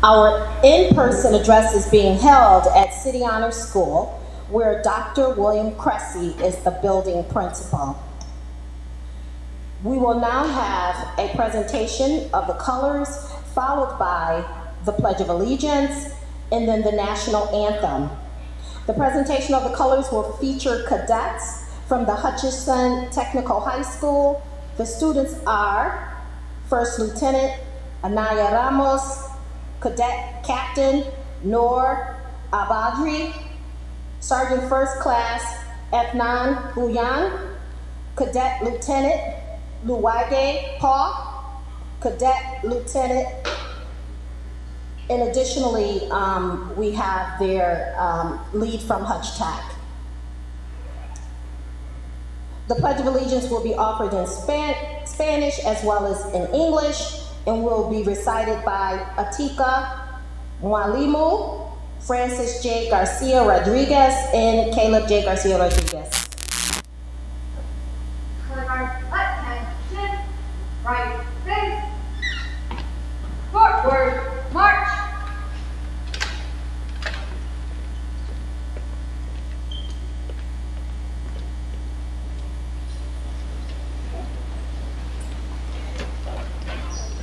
Our in-person address is being held at City Honor School, where Dr. William Cressy is the building principal. We will now have a presentation of the colors, followed by the Pledge of Allegiance, and then the national anthem. The presentation of the colors will feature cadets from the Hutchinson Technical High School. The students are First Lieutenant Anaya Ramos, Cadet Captain Noor Abadri, Sergeant First Class Efnan Buyan, Cadet Lieutenant Luwage Paul, Cadet Lieutenant, and additionally, we have their lead from Hutch Tech. The Pledge of Allegiance will be offered in Spanish as well as in English, and will be recited by Atika Mwalimu, Francis J. Garcia Rodriguez, and Caleb J. Garcia Rodriguez. Attention, right face, forward, march.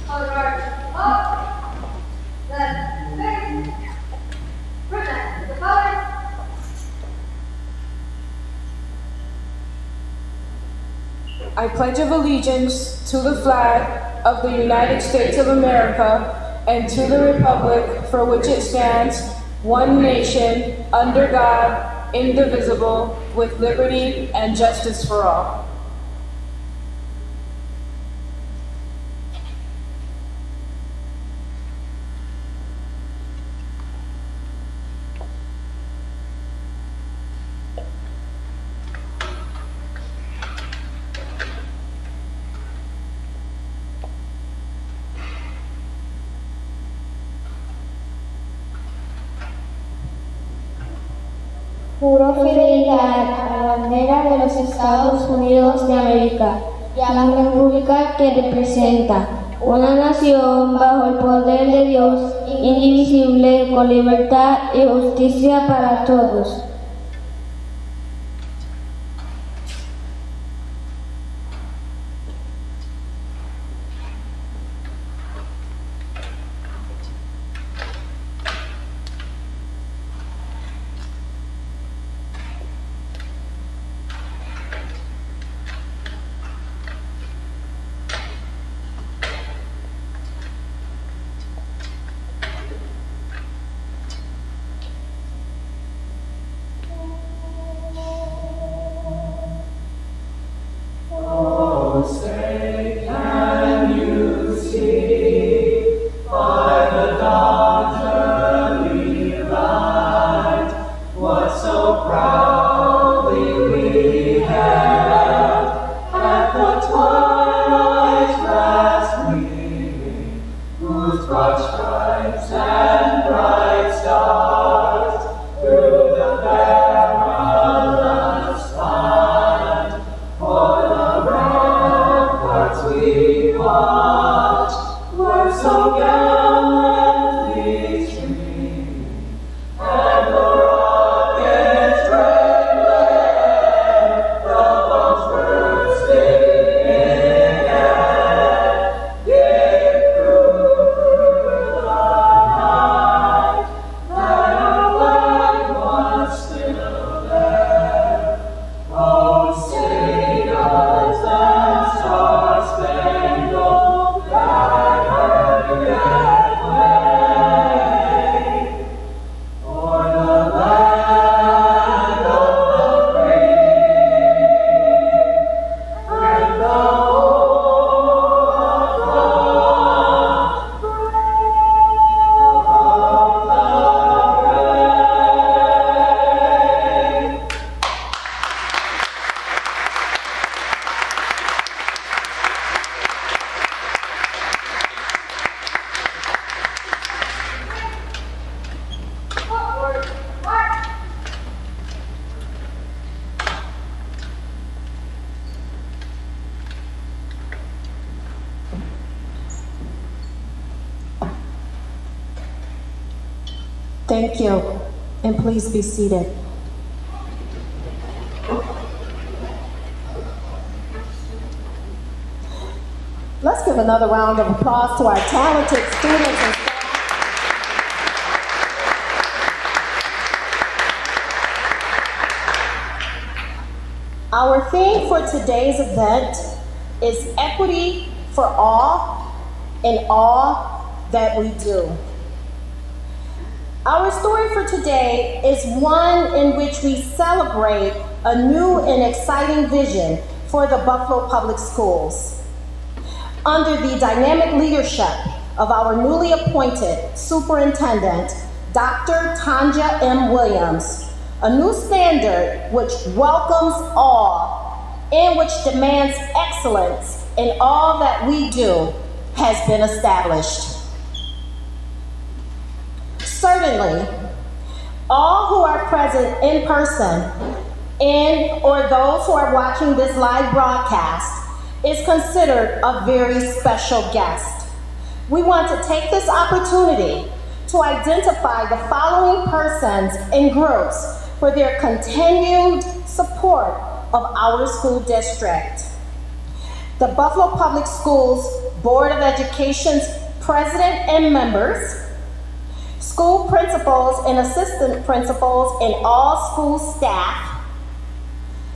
Forward, up, left face, present the colors. I pledge allegiance to the flag of the United States of America and to the republic for which it stands, one nation, under God, indivisible, with liberty and justice for all. Juro fidelidad a la bandera de los Estados Unidos de América y a la república que representa, una nación bajo el poder de Dios, indivisible, con libertad y justicia para todos. Thank you, and please be seated. Let's give another round of applause to our talented students and staff. Our theme for today's event is equity for all in all that we do. Our story for today is one in which we celebrate a new and exciting vision for the Buffalo Public Schools. Under the dynamic leadership of our newly appointed Superintendent, Dr. Tanja M. Williams, a new standard which welcomes all and which demands excellence in all that we do has been established. Certainly, all who are present in person and or those who are watching this live broadcast is considered a very special guest. We want to take this opportunity to identify the following persons and groups for their continued support of our school district. The Buffalo Public Schools Board of Education's president and members, school principals and assistant principals and all school staff,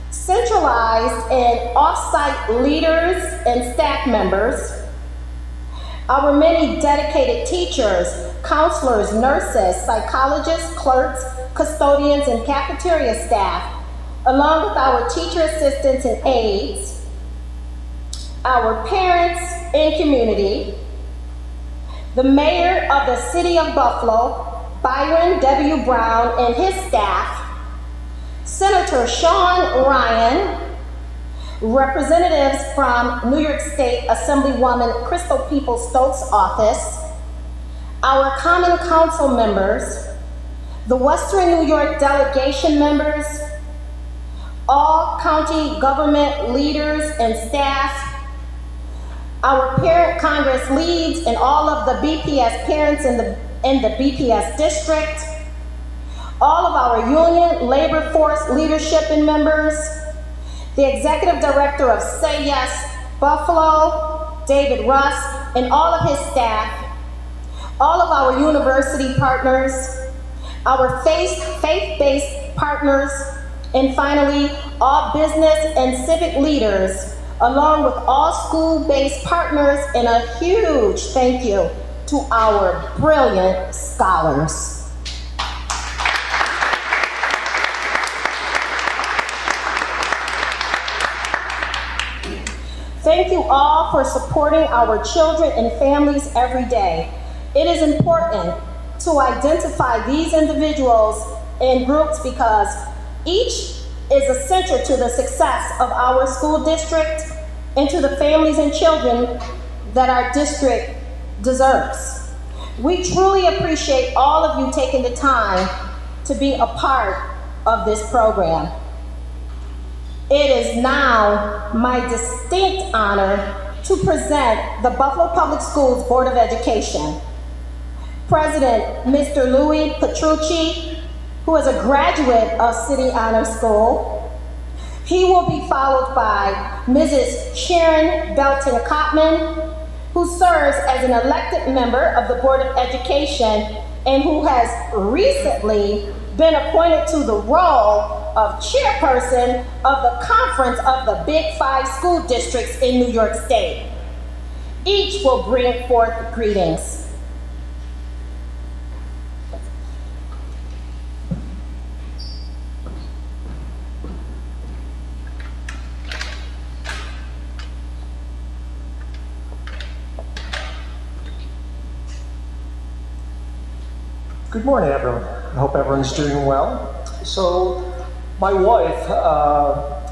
centralized and off-site leaders and staff members, our many dedicated teachers, counselors, nurses, psychologists, clerks, custodians, and cafeteria staff, along with our teacher assistants and aides, our parents and community, the mayor of the city of Buffalo, Byron W. Brown, and his staff, Senator Sean Ryan, representatives from New York State Assemblywoman Crystal Peoples-Stokes' office, our Common Council members, the Western New York delegation members, all county government leaders and staff, our parent Congress leads and all of the BPS parents in the BPS district, all of our union, labor force leadership and members, the executive director of Say Yes Buffalo, David Russ, and all of his staff, all of our university partners, our faith-based partners, and finally, all business and civic leaders, along with all school-based partners, and a huge thank you to our brilliant scholars. Thank you all for supporting our children and families every day. It is important to identify these individuals and groups because each is essential to the success of our school district and to the families and children that our district deserves. We truly appreciate all of you taking the time to be a part of this program. It is now my distinct honor to present the Buffalo Public Schools Board of Education. President Mr. Louis Petrucci, who is a graduate of City Honor School. He will be followed by Mrs. Sharon Belton Cotman, who serves as an elected member of the Board of Education and who has recently been appointed to the role of chairperson of the Conference of the Big Five School Districts in New York State. Each will bring forth greetings. Good morning, everyone. I hope everyone's doing well. So, my wife,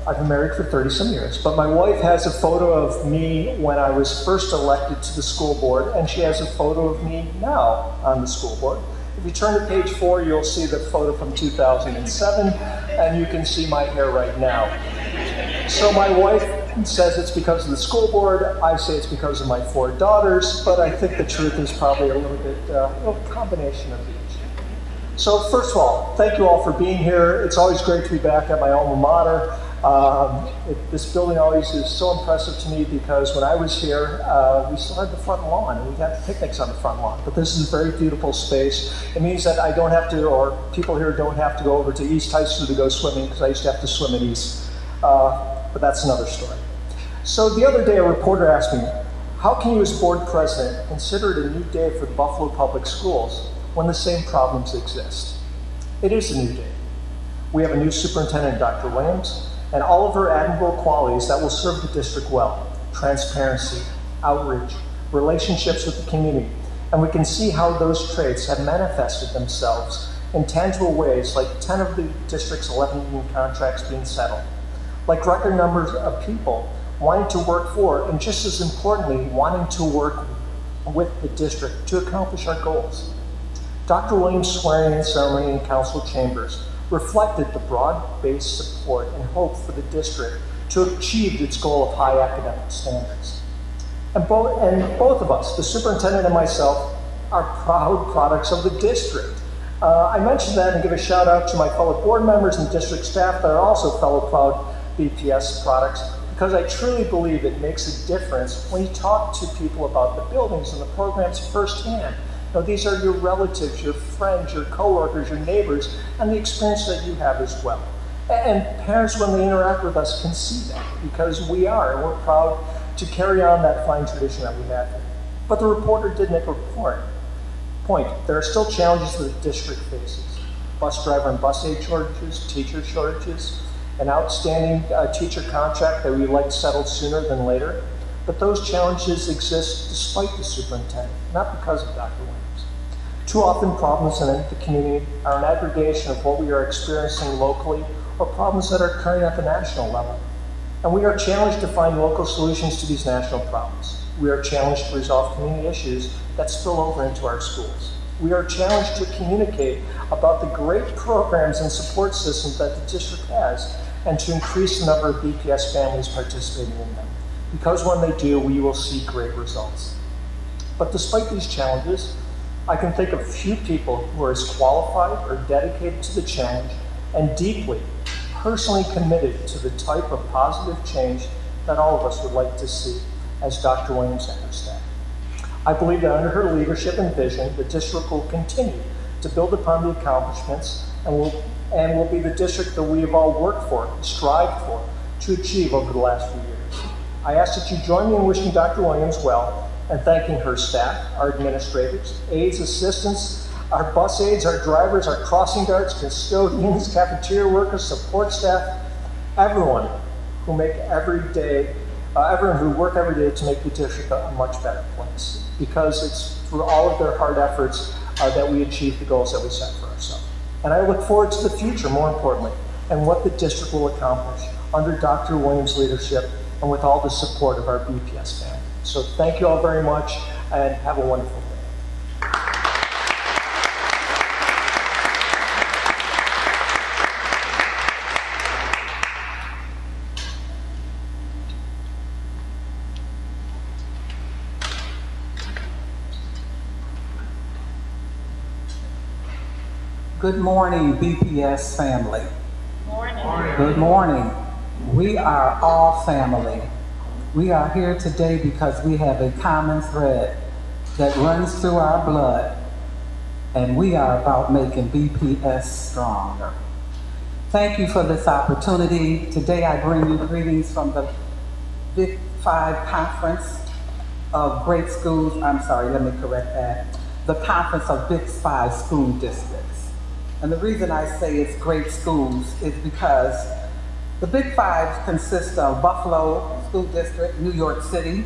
I've been married for 30-some years, but my wife has a photo of me when I was first elected to the school board, and she has a photo of me now on the school board. If you turn to page 4, you'll see the photo from 2007, and you can see my hair right now. So my wife says it's because of the school board, I say it's because of my 4 daughters, but I think the truth is probably a little bit, a combination of each. So first of all, thank you all for being here. It's always great to be back at my alma mater. This building always is so impressive to me because when I was here, we still had the front lawn and we had picnics on the front lawn. But this is a very beautiful space. It means that I don't have to, or people here don't have to go over to East High School to go swimming because I used to have to swim in East. But that's another story. So the other day, a reporter asked me, how can you as board president consider it a new day for the Buffalo Public Schools when the same problems exist? It is a new day. We have a new superintendent, Dr. Williams, and all of her admirable qualities that will serve the district well: transparency, outreach, relationships with the community. And we can see how those traits have manifested themselves in tangible ways, like 10 of the district's 11 union contracts being settled, like record numbers of people wanting to work for, and just as importantly, wanting to work with the district to accomplish our goals. Dr. Williams' swearing-in ceremony in council chambers reflected the broad-based support and hope for the district to achieve its goal of high academic standards. And both of us, the superintendent and myself, are proud products of the district. I mentioned that and give a shout out to my fellow board members and district staff that are also fellow proud BPS products, because I truly believe it makes a difference when you talk to people about the buildings and the programs firsthand. You know, these are your relatives, your friends, your coworkers, your neighbors, and the experience that you have as well. And parents, when they interact with us, can see that because we are, and we're proud to carry on that fine tradition that we have. But the reporter did make a point. There are still challenges that the district faces: bus driver and bus aid shortages, teacher shortages, an outstanding teacher contract that we'd like settled sooner than later. But those challenges exist despite the superintendent, not because of Dr. Williams. Too often problems in the community are an aggregation of what we are experiencing locally or problems that are occurring at the national level. And we are challenged to find local solutions to these national problems. We are challenged to resolve community issues that spill over into our schools. We are challenged to communicate about the great programs and support systems that the district has and to increase the number of BPS families participating in them. Because when they do, we will see great results. But despite these challenges, I can think of few people who are as qualified or dedicated to the challenge and deeply, personally committed to the type of positive change that all of us would like to see as Dr. Williams and her staff. I believe that under her leadership and vision, the district will continue to build upon the accomplishments and will be the district that we have all worked for, strived for, to achieve over the last few years. I ask that you join me in wishing Dr. Williams well and thanking her staff, our administrators, aides, assistants, our bus aides, our drivers, our crossing guards, custodians, cafeteria workers, support staff, everyone who make everyone who work every day to make the district a much better place. Because it's through all of their hard efforts that we achieve the goals that we set for ourselves. And I look forward to the future, more importantly, and what the district will accomplish under Dr. Williams' leadership and with all the support of our BPS family. So thank you all very much and have a wonderful day. Good morning, BPS family. Morning. Good morning. We are all family. We are here today because we have a common thread that runs through our blood, and we are about making BPS stronger. Thank you for this opportunity. Today I bring you greetings from the Big Five Conference of Great Schools. I'm sorry, let me correct that. The Conference of Big Five School Districts. And the reason I say it's great schools is because the Big Five consist of Buffalo School District, New York City,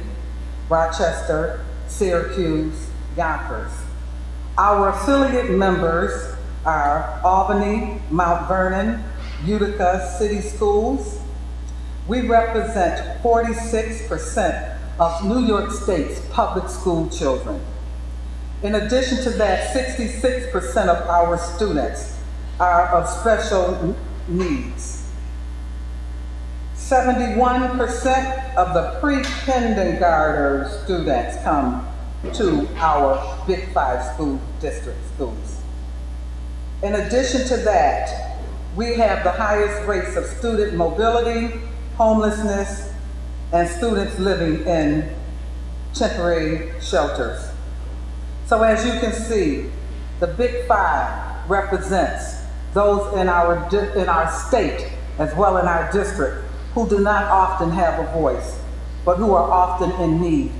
Rochester, Syracuse, Yonkers. Our affiliate members are Albany, Mount Vernon, Utica City Schools. We represent 46% of New York State's public school children. In addition to that, 66% of our students are of special needs. 71% of the pre-kindergarten students come to our Big Five school district schools. In addition to that, we have the highest rates of student mobility, homelessness, and students living in temporary shelters. So as you can see, the Big Five represents those in our state as well in our district who do not often have a voice, but who are often in need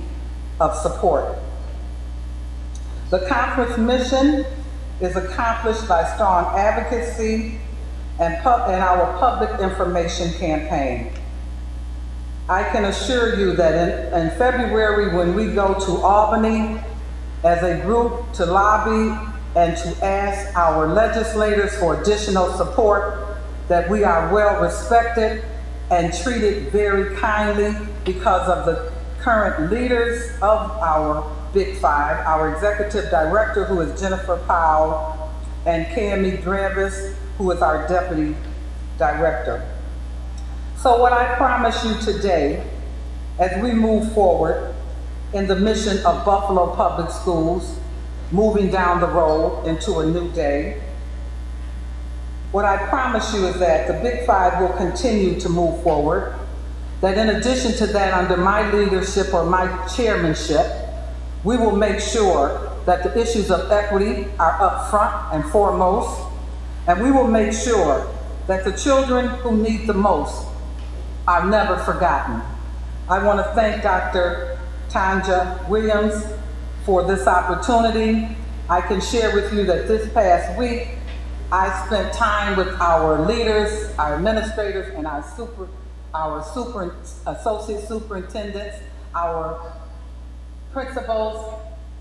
of support. The conference mission is accomplished by strong advocacy and our public information campaign. I can assure you that in February, when we go to Albany as a group to lobby and to ask our legislators for additional support, that we are well respected and treated very kindly because of the current leaders of our Big Five, our executive director, who is Jennifer Powell, and Cami Dravis, who is our deputy director. So what I promise you today, as we move forward in the mission of Buffalo Public Schools, moving down the road into a new day, what I promise you is that the Big Five will continue to move forward, that in addition to that, under my leadership or my chairmanship, we will make sure that the issues of equity are up front and foremost, and we will make sure that the children who need the most are never forgotten. I want to thank Dr. Tanja Williams for this opportunity. I can share with you that this past week, I spent time with our leaders, our administrators, and our associate superintendents, our principals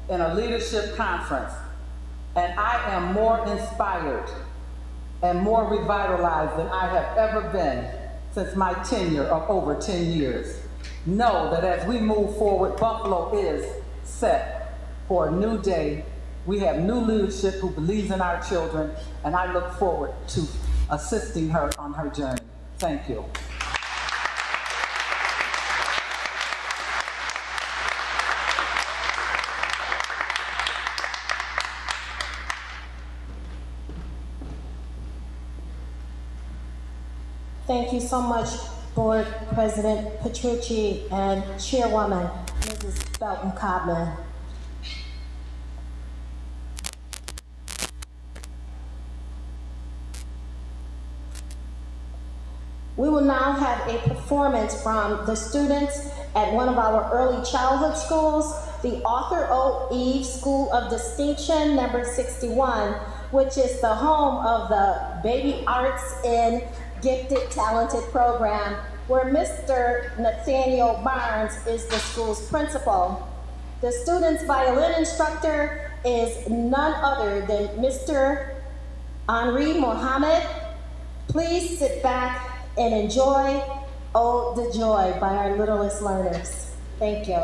in a leadership conference. And I am more inspired and more revitalized than I have ever been since my tenure of over 10 years. Know that as we move forward, Buffalo is set for a new day. We have new leadership who believes in our children, and I look forward to assisting her on her journey. Thank you. Thank you so much, Board President Petrucci and Chairwoman Mrs. Belton-Cobman. We will now have a performance from the students at one of our early childhood schools, the Arthur O. Eve School of Distinction, number 61, which is the home of the Baby Arts in Gifted Talented program, where Mr. Nathaniel Barnes is the school's principal. The student's violin instructor is none other than Mr. Henri Mohammed. Please sit back and enjoy "Oh the Joy" by our littlest learners. Thank you.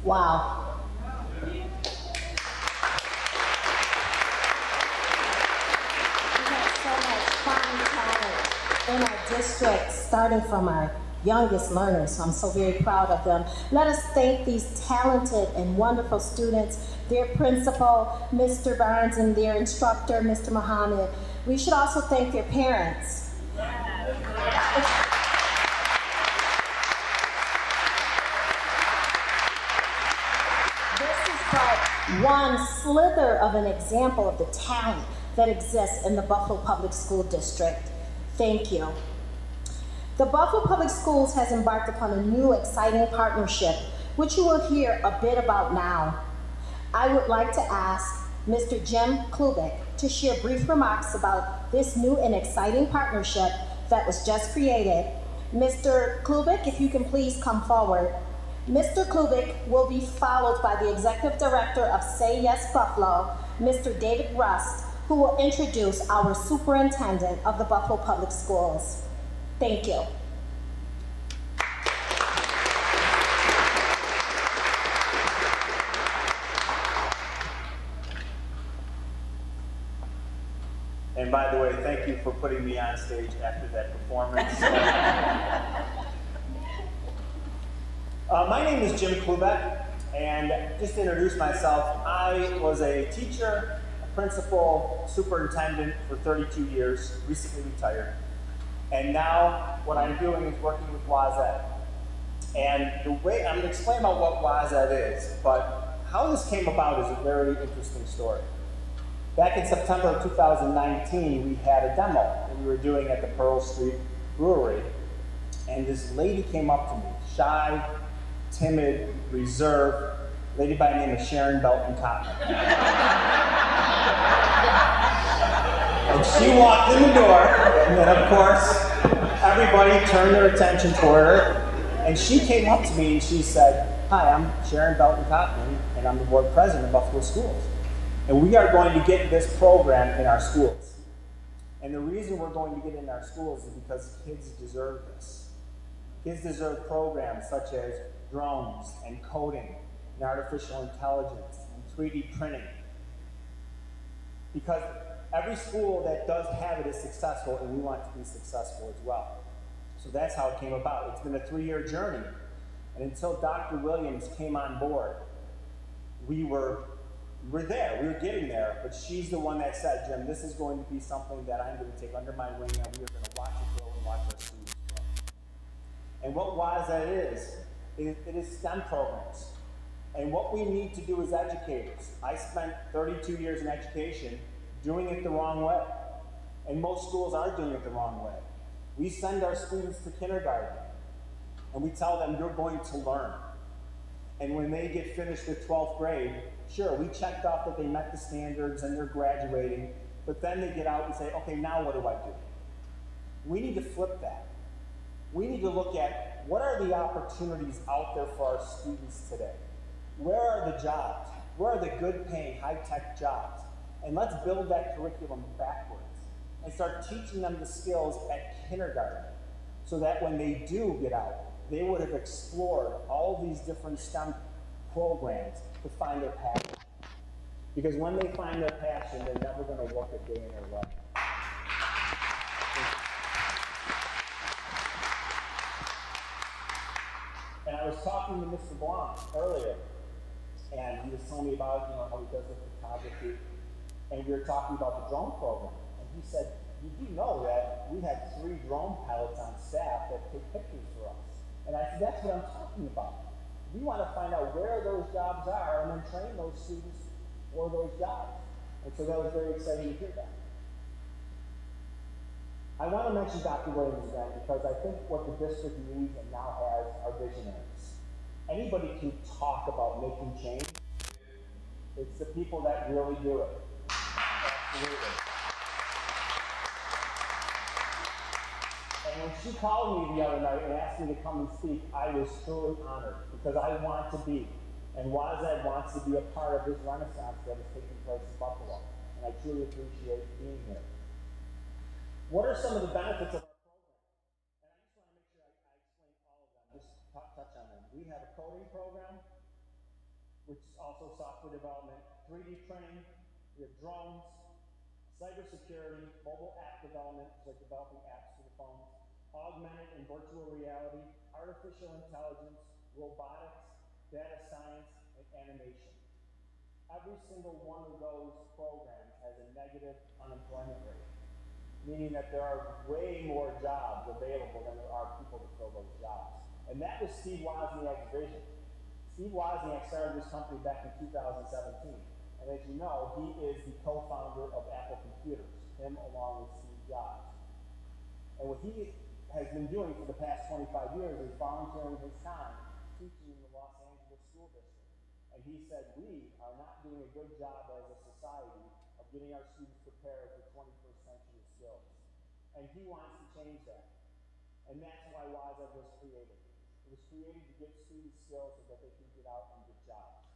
Wow. We have so much fine talent in our district, starting from our youngest learners, so I'm so very proud of them. Let us thank these talented and wonderful students, their principal, Mr. Barnes, and their instructor, Mr. Muhammad. We should also thank their parents. This is but one slither of an example of the talent that exists in the Buffalo Public School District. Thank you. The Buffalo Public Schools has embarked upon a new exciting partnership, which you will hear a bit about now. I would like to ask Mr. Jim Klubeck to share brief remarks about this new and exciting partnership that was just created. Mr. Klubeck, if you can please come forward. Mr. Klubeck will be followed by the Executive Director of Say Yes Buffalo, Mr. David Rust, who will introduce our Superintendent of the Buffalo Public Schools. Thank you. And by the way, thank you for putting me on stage after that performance. My name is Jim Klubeck, and just to introduce myself, I was a teacher, a principal, superintendent for 32 years, recently retired. And now what I'm doing is working with Wozniak. And the way, I'm going to explain about what Wozniak is, but how this came about is a very interesting story. Back in September of 2019, we had a demo that we were doing at the Pearl Street Brewery. And this lady came up to me, shy, timid, reserved, lady by the name of Sharon Belton Cotton. And she walked in the door, and then of course, everybody turned their attention toward her, and she came up to me and she said, "Hi, I'm Sharon Belton Cotton, and I'm the board president of Buffalo Schools. And we are going to get this program in our schools. And the reason we're going to get it in our schools is because kids deserve this. Kids deserve programs such as drones and coding and artificial intelligence and 3D printing. Because every school that does have it is successful, and we want to be successful as well. So that's how it came about. It's been a 3-year journey. And until Dr. Williams came on board, we were there, we were getting there, but she's the one that said, Jim, this is going to be something that I'm going to take under my wing, and we are going to watch it grow and watch our students grow. And what WASED is, it is STEM programs. And what we need to do as educators, I spent 32 years in education doing it the wrong way. And most schools are doing it the wrong way. We send our students to kindergarten, and we tell them, you're going to learn. And when they get finished with 12th grade, sure, we checked off that they met the standards and they're graduating, but then they get out and say, okay, now what do I do? We need to flip that. We need to look at what are the opportunities out there for our students today? Where are the jobs? Where are the good paying, high-tech jobs? And let's build that curriculum backwards and start teaching them the skills at kindergarten so that when they do get out, they would have explored all these different STEM programs to find their passion. Because when they find their passion, they're never going to work a day in their life. And I was talking to Mr. Blanc earlier, and he was telling me about how he does the photography, and we were talking about the drone program. And he said, you do know that we had 3 drone pilots on staff that take pictures for us. And I said, that's what I'm talking about. We want to find out where those jobs are and then train those students for those jobs. And so that was very exciting to hear that. I want to mention Dr. Williams again because I think what the district needs and now has are visionaries. Anybody can talk about making change. It's the people that really do it. Absolutely. And when she called me the other night and asked me to come and speak, I was truly honored because I want to be, and WASED wants to be a part of this renaissance that is taking place in Buffalo. And I truly appreciate being here. What are some of the benefits of our program? And I just want to make sure I explain all of them, just touch on them. We have a coding program, which is also software development, 3D printing, we have drones, cybersecurity, mobile app development, like developing apps for the phones, augmented and virtual reality, artificial intelligence, robotics, data science, and animation. Every single one of those programs has a negative unemployment rate, meaning that there are way more jobs available than there are people to fill those jobs. And that was Steve Wozniak's vision. Steve Wozniak started this company back in 2017. And as you know, he is the co-founder of Apple Computers, him along with Steve Jobs. And what he has been doing for the past 25 years is volunteering his time teaching in the Los Angeles School District. And he said, we are not doing a good job as a society of getting our students prepared for 21st century skills. And he wants to change that. And that's why WASED was created. It was created to give students skills so that they can get out and get jobs.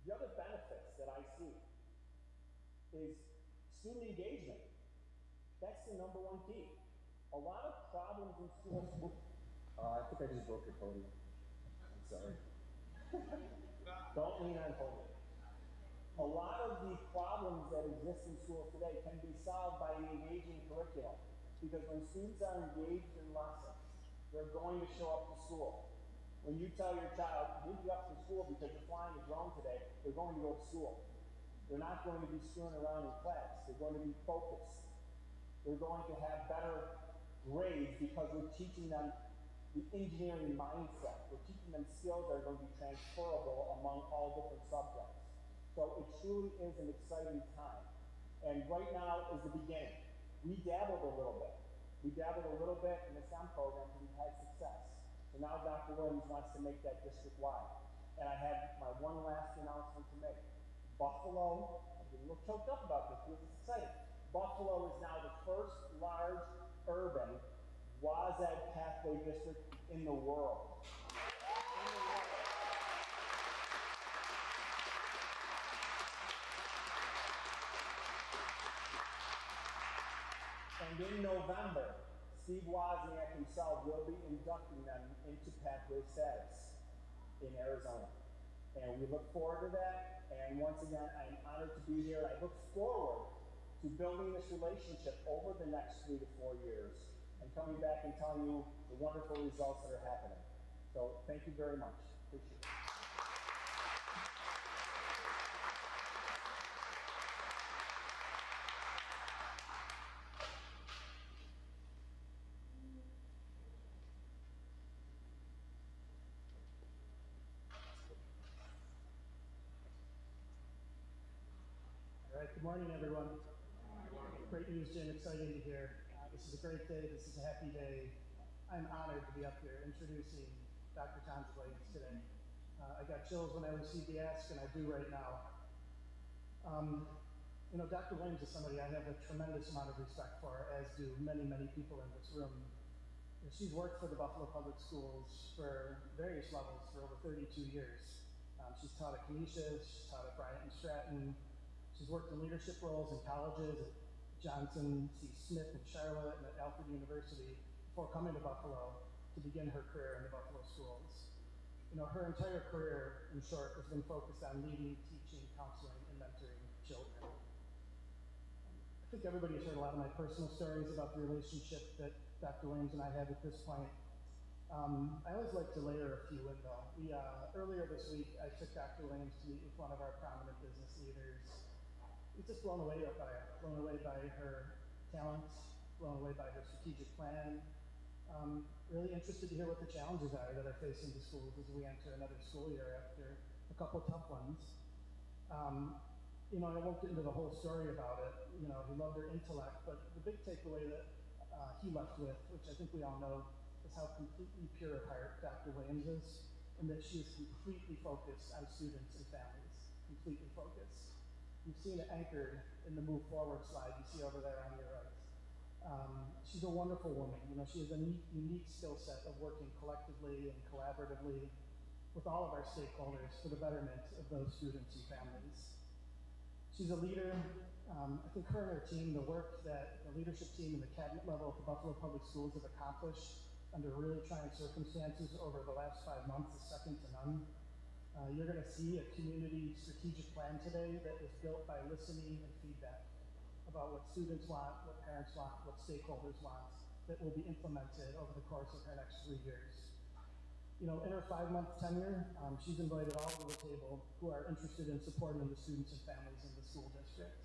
The other benefits that I see is student engagement. That's the number one key. A lot of problems in schools. I think I just broke your podium. I'm sorry. Don't lean on podium. A lot of the problems that exist in schools today can be solved by an engaging curriculum. Because when students are engaged in lessons, they're going to show up to school. When you tell your child, leave you up to school because you're flying a drone today, they're going to go to school. They're not going to be screwing around in class. They're going to be focused. They're going to have better grades because we're teaching them the engineering mindset. We're teaching them skills that are going to be transferable among all different subjects. So it truly is an exciting time. And right now is the beginning. We dabbled a little bit. We dabbled a little bit in the STEM program and we've had success. So now Dr. Williams wants to make that district-wide. And I have my one last announcement to make. Buffalo, I'm getting a little choked up about this because it's exciting. Buffalo is now the first large urban WASED pathway district in the world. And in November, Steve Wozniak himself will be inducting them into pathway status in Arizona. And we look forward to that. And once again, I'm honored to be here. I look forward to building this relationship over the next 3 to 4 years and coming back and telling you the wonderful results that are happening. So thank you very much. Appreciate it. All right, good morning, everyone. Great news, Jim. Exciting to hear. This is a great day. This is a happy day. I'm honored to be up here introducing Dr. Jolenes today. I got chills when I received the ask, and I do right now. Dr. Williams is somebody I have a tremendous amount of respect for, as do many, many people in this room. She's worked for the Buffalo Public Schools for various levels for over 32 years. She's taught at Canisius, she's taught at Bryant and Stratton. She's worked in leadership roles in colleges at Johnson C. Smith in Charlotte and at Alfred University before coming to Buffalo to begin her career in the Buffalo schools. Her entire career, in short, has been focused on leading, teaching, counseling, and mentoring children. I think everybody has heard a lot of my personal stories about the relationship that Dr. Williams and I had at this point. I always like to layer a few in, though. Earlier this week, I took Dr. Williams to meet with one of our prominent business leaders. I was just blown away by her talents, blown away by her strategic plan. Really interested to hear what the challenges are that are facing the schools as we enter another school year after a couple tough ones. I won't get into the whole story about it. He loved her intellect, but the big takeaway that he left with, which I think we all know, is how completely pure at heart Dr. Williams is, and that she is completely focused on students and families, completely focused. You've seen it anchored in the move forward slide you see over there on your right. She's a wonderful woman. She has a unique skill set of working collectively and collaboratively with all of our stakeholders for the betterment of those students and families. She's a leader. I think her and her team, the work that the leadership team and the cabinet level at the Buffalo Public Schools have accomplished under really trying circumstances over the last 5 months is second to none. You're going to see a community strategic plan today that is built by listening and feedback about what students want, what parents want, what stakeholders want, that will be implemented over the course of her next 3 years. In her 5-month tenure, she's invited all to the table who are interested in supporting the students and families in the school district.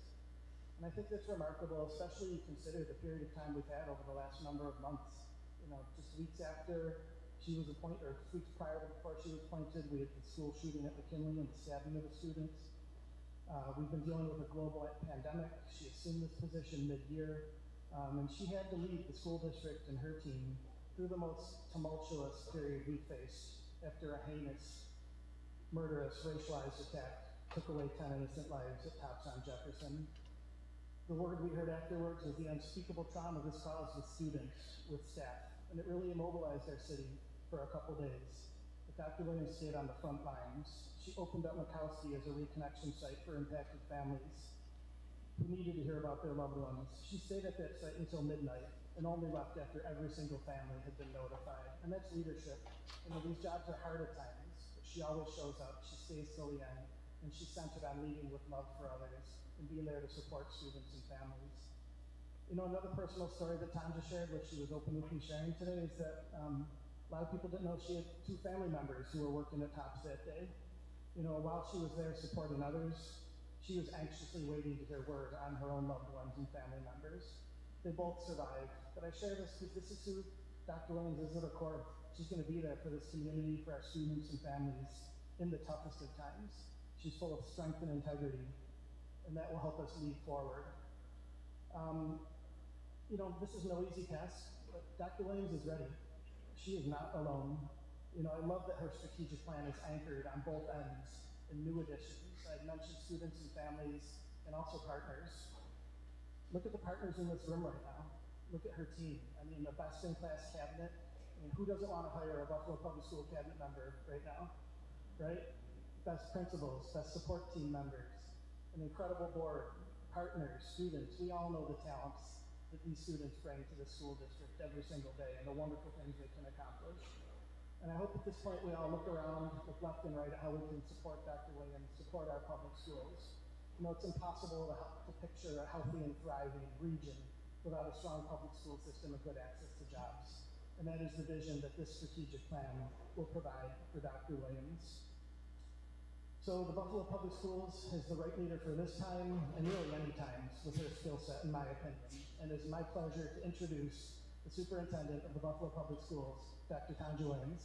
And I think that's remarkable, especially consider the period of time we've had over the last number of months. Just weeks after she was appointed, or weeks prior to before she was appointed, we had the school shooting at McKinley and the stabbing of the students. We've been dealing with a global pandemic. She assumed this position mid-year, and she had to lead the school district and her team through the most tumultuous period we faced after a heinous, murderous, racialized attack took away 10 innocent lives at Tops on Jefferson. The word we heard afterwards was the unspeakable trauma this caused with students, with staff, and it really immobilized our city for a couple days. But Dr. Williams stayed on the front lines. She opened up Mikowski as a reconnection site for impacted families who needed to hear about their loved ones. She stayed at that site until midnight and only left after every single family had been notified. And that's leadership. These jobs are hard at times, but she always shows up. She stays till the end, and she's centered on leading with love for others and being there to support students and families. Another personal story that Tom just shared, which she was open with me sharing today, is that a lot of people didn't know she had 2 family members who were working at Tops that day. While she was there supporting others, she was anxiously waiting to hear word on her own loved ones and family members. They both survived, but I share this because this is who Dr. Williams is at her core. She's going to be there for this community, for our students and families in the toughest of times. She's full of strength and integrity, and that will help us lead forward. This is no easy task, but Dr. Williams is ready. She is not alone. I love that her strategic plan is anchored on both ends in new additions. I mentioned students and families and also partners. Look at the partners in this room right now. Look at her team. A best-in-class cabinet. Who doesn't want to hire a Buffalo Public School cabinet member right now, right? Best principals, best support team members, an incredible board, partners, students. We all know the talents that these students bring to the school district every single day and the wonderful things they can accomplish. And I hope at this point we all look around, look left and right at how we can support Dr. Williams, support our public schools. You know, it's impossible to picture a healthy and thriving region without a strong public school system and good access to jobs. And that is the vision that this strategic plan will provide for Dr. Williams. So the Buffalo Public Schools is the right leader for this time, and really any times, with her skill set, in my opinion. And it's my pleasure to introduce the Superintendent of the Buffalo Public Schools, Dr. Jolenes.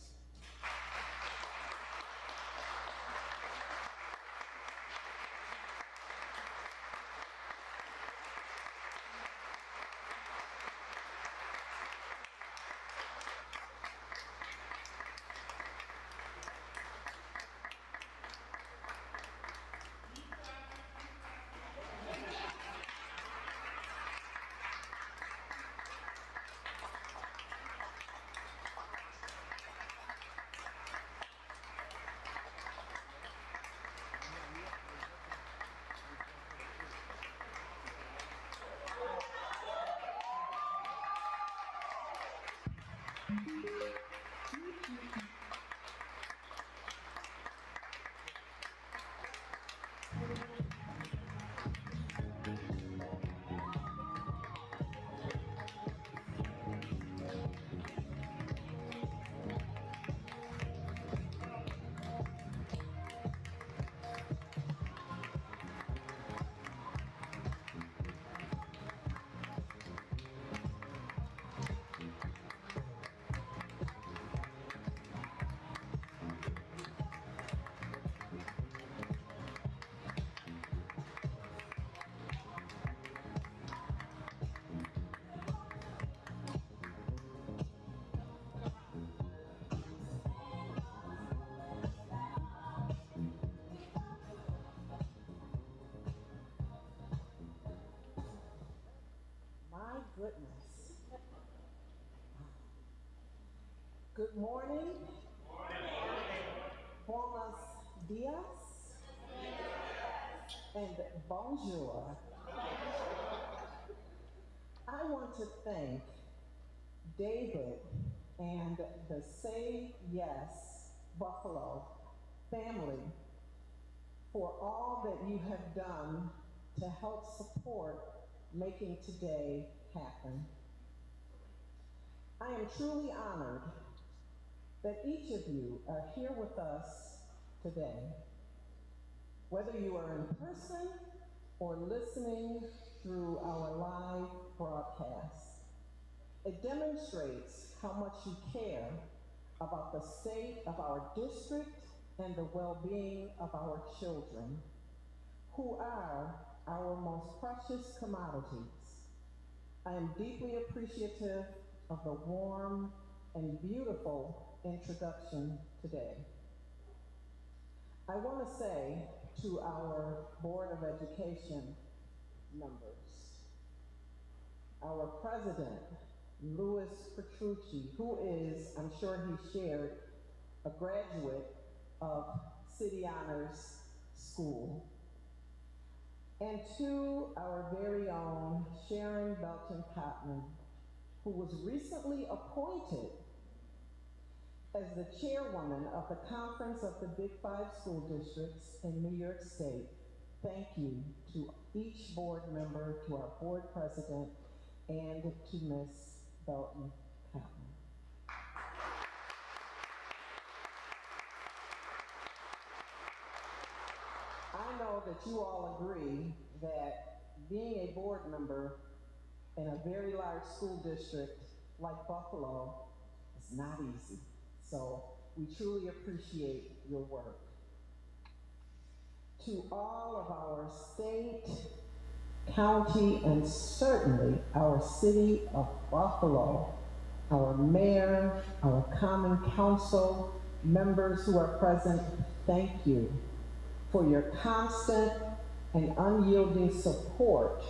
Goodness. Good morning. Buenos dias. And bonjour. I want to thank David and the Say Yes Buffalo family for all that you have done to help support making today happen. I am truly honored that each of you are here with us today. Whether you are in person or listening through our live broadcast, it demonstrates how much you care about the state of our district and the well-being of our children, who are our most precious commodities. I am deeply appreciative of the warm and beautiful introduction today. I want to say to our Board of Education members, our President, Louis Petrucci, who is, I'm sure he shared, a graduate of City Honors School, and to our very own Sharon Belton-Cotman, who was recently appointed as the chairwoman of the Conference of the Big Five School Districts in New York State. Thank you to each board member, to our board president, and to Ms. Belton-Cotman. I know that you all agree that being a board member in a very large school district like Buffalo is not easy. So we truly appreciate your work. To all of our state, county, and certainly our city of Buffalo, our mayor, our common council, members who are present, thank you for your constant and unyielding support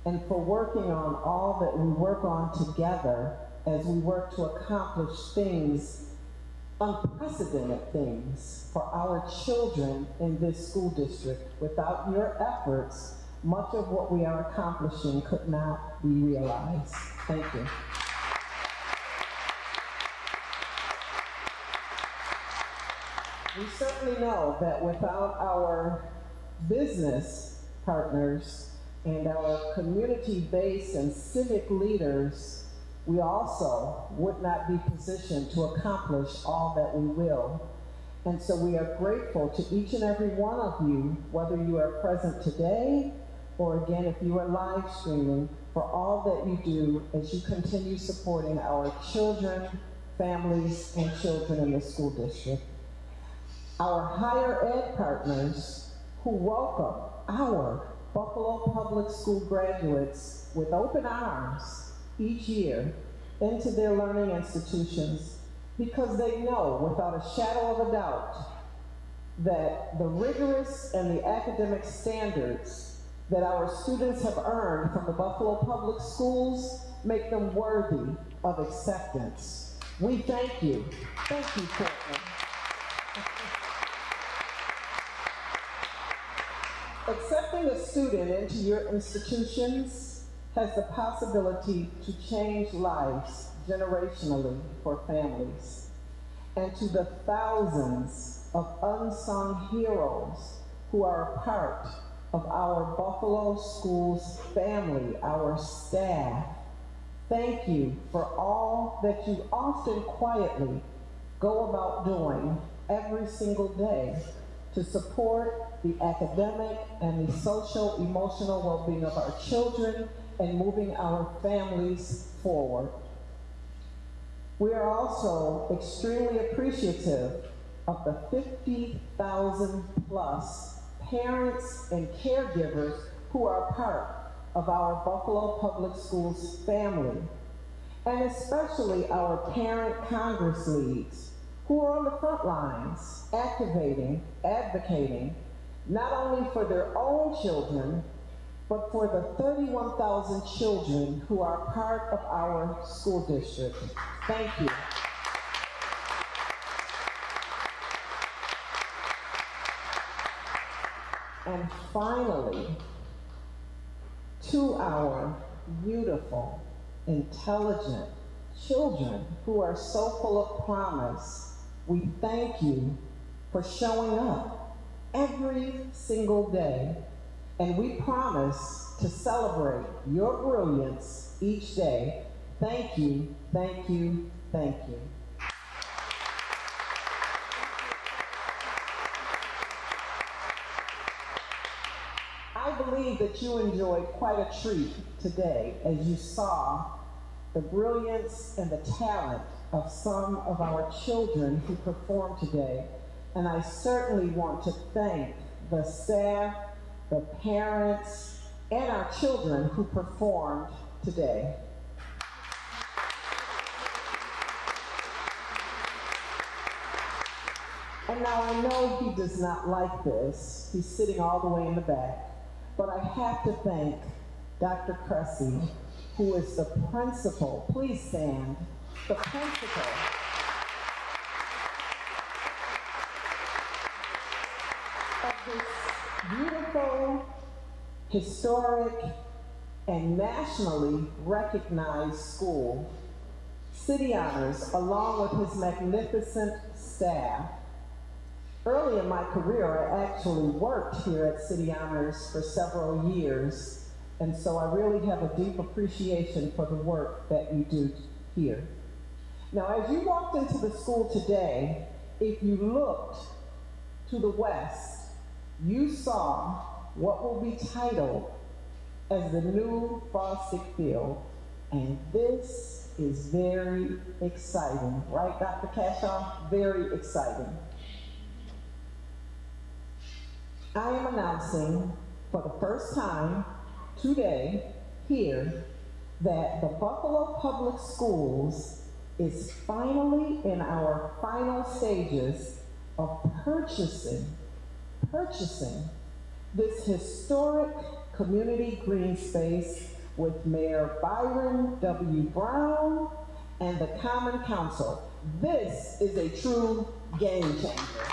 and for working on all that we work on together as we work to accomplish things, unprecedented things, for our children in this school district. Without your efforts, much of what we are accomplishing could not be realized. Thank you. We certainly know that without our business partners and our community-based and civic leaders, we also would not be positioned to accomplish all that we will. And so we are grateful to each and every one of you, whether you are present today or again if you are live streaming, for all that you do as you continue supporting our children, families, and children in the school district. Our higher ed partners who welcome our Buffalo Public School graduates with open arms each year into their learning institutions, because they know without a shadow of a doubt that the rigorous and the academic standards that our students have earned from the Buffalo Public Schools make them worthy of acceptance. We thank you. Thank you, Portland. Accepting a student into your institutions has the possibility to change lives generationally for families. And to the thousands of unsung heroes who are a part of our Buffalo Schools family, our staff, thank you for all that you often quietly go about doing every single day to support the academic and the social, emotional well-being of our children and moving our families forward. We are also extremely appreciative of the 50,000 plus parents and caregivers who are part of our Buffalo Public Schools family, and especially our parent Congress leads who are on the front lines, activating, advocating, not only for their own children, but for the 31,000 children who are part of our school district. Thank you. And finally, to our beautiful, intelligent children who are so full of promise, we thank you for showing up every single day. And we promise to celebrate your brilliance each day. Thank you, thank you, thank you. I believe that you enjoyed quite a treat today as you saw the brilliance and the talent of some of our children who performed today. And I certainly want to thank the staff, the parents, and our children who performed today. And now I know he does not like this. He's sitting all the way in the back. But I have to thank Dr. Cressy, who is the principal. Please stand. The principal of this beautiful, historic, and nationally recognized school, City Honors, along with his magnificent staff. Early in my career, I actually worked here at City Honors for several years, and so I really have a deep appreciation for the work that you do here. Now, as you walked into the school today, if you looked to the west, you saw what will be titled as the new Bostic Field, and this is very exciting, right, Dr. Cashaw? Very exciting. I am announcing for the first time today here that the Buffalo Public Schools is finally in our final stages of purchasing this historic community green space with Mayor Byron W. Brown and the Common Council. This is a true game changer. .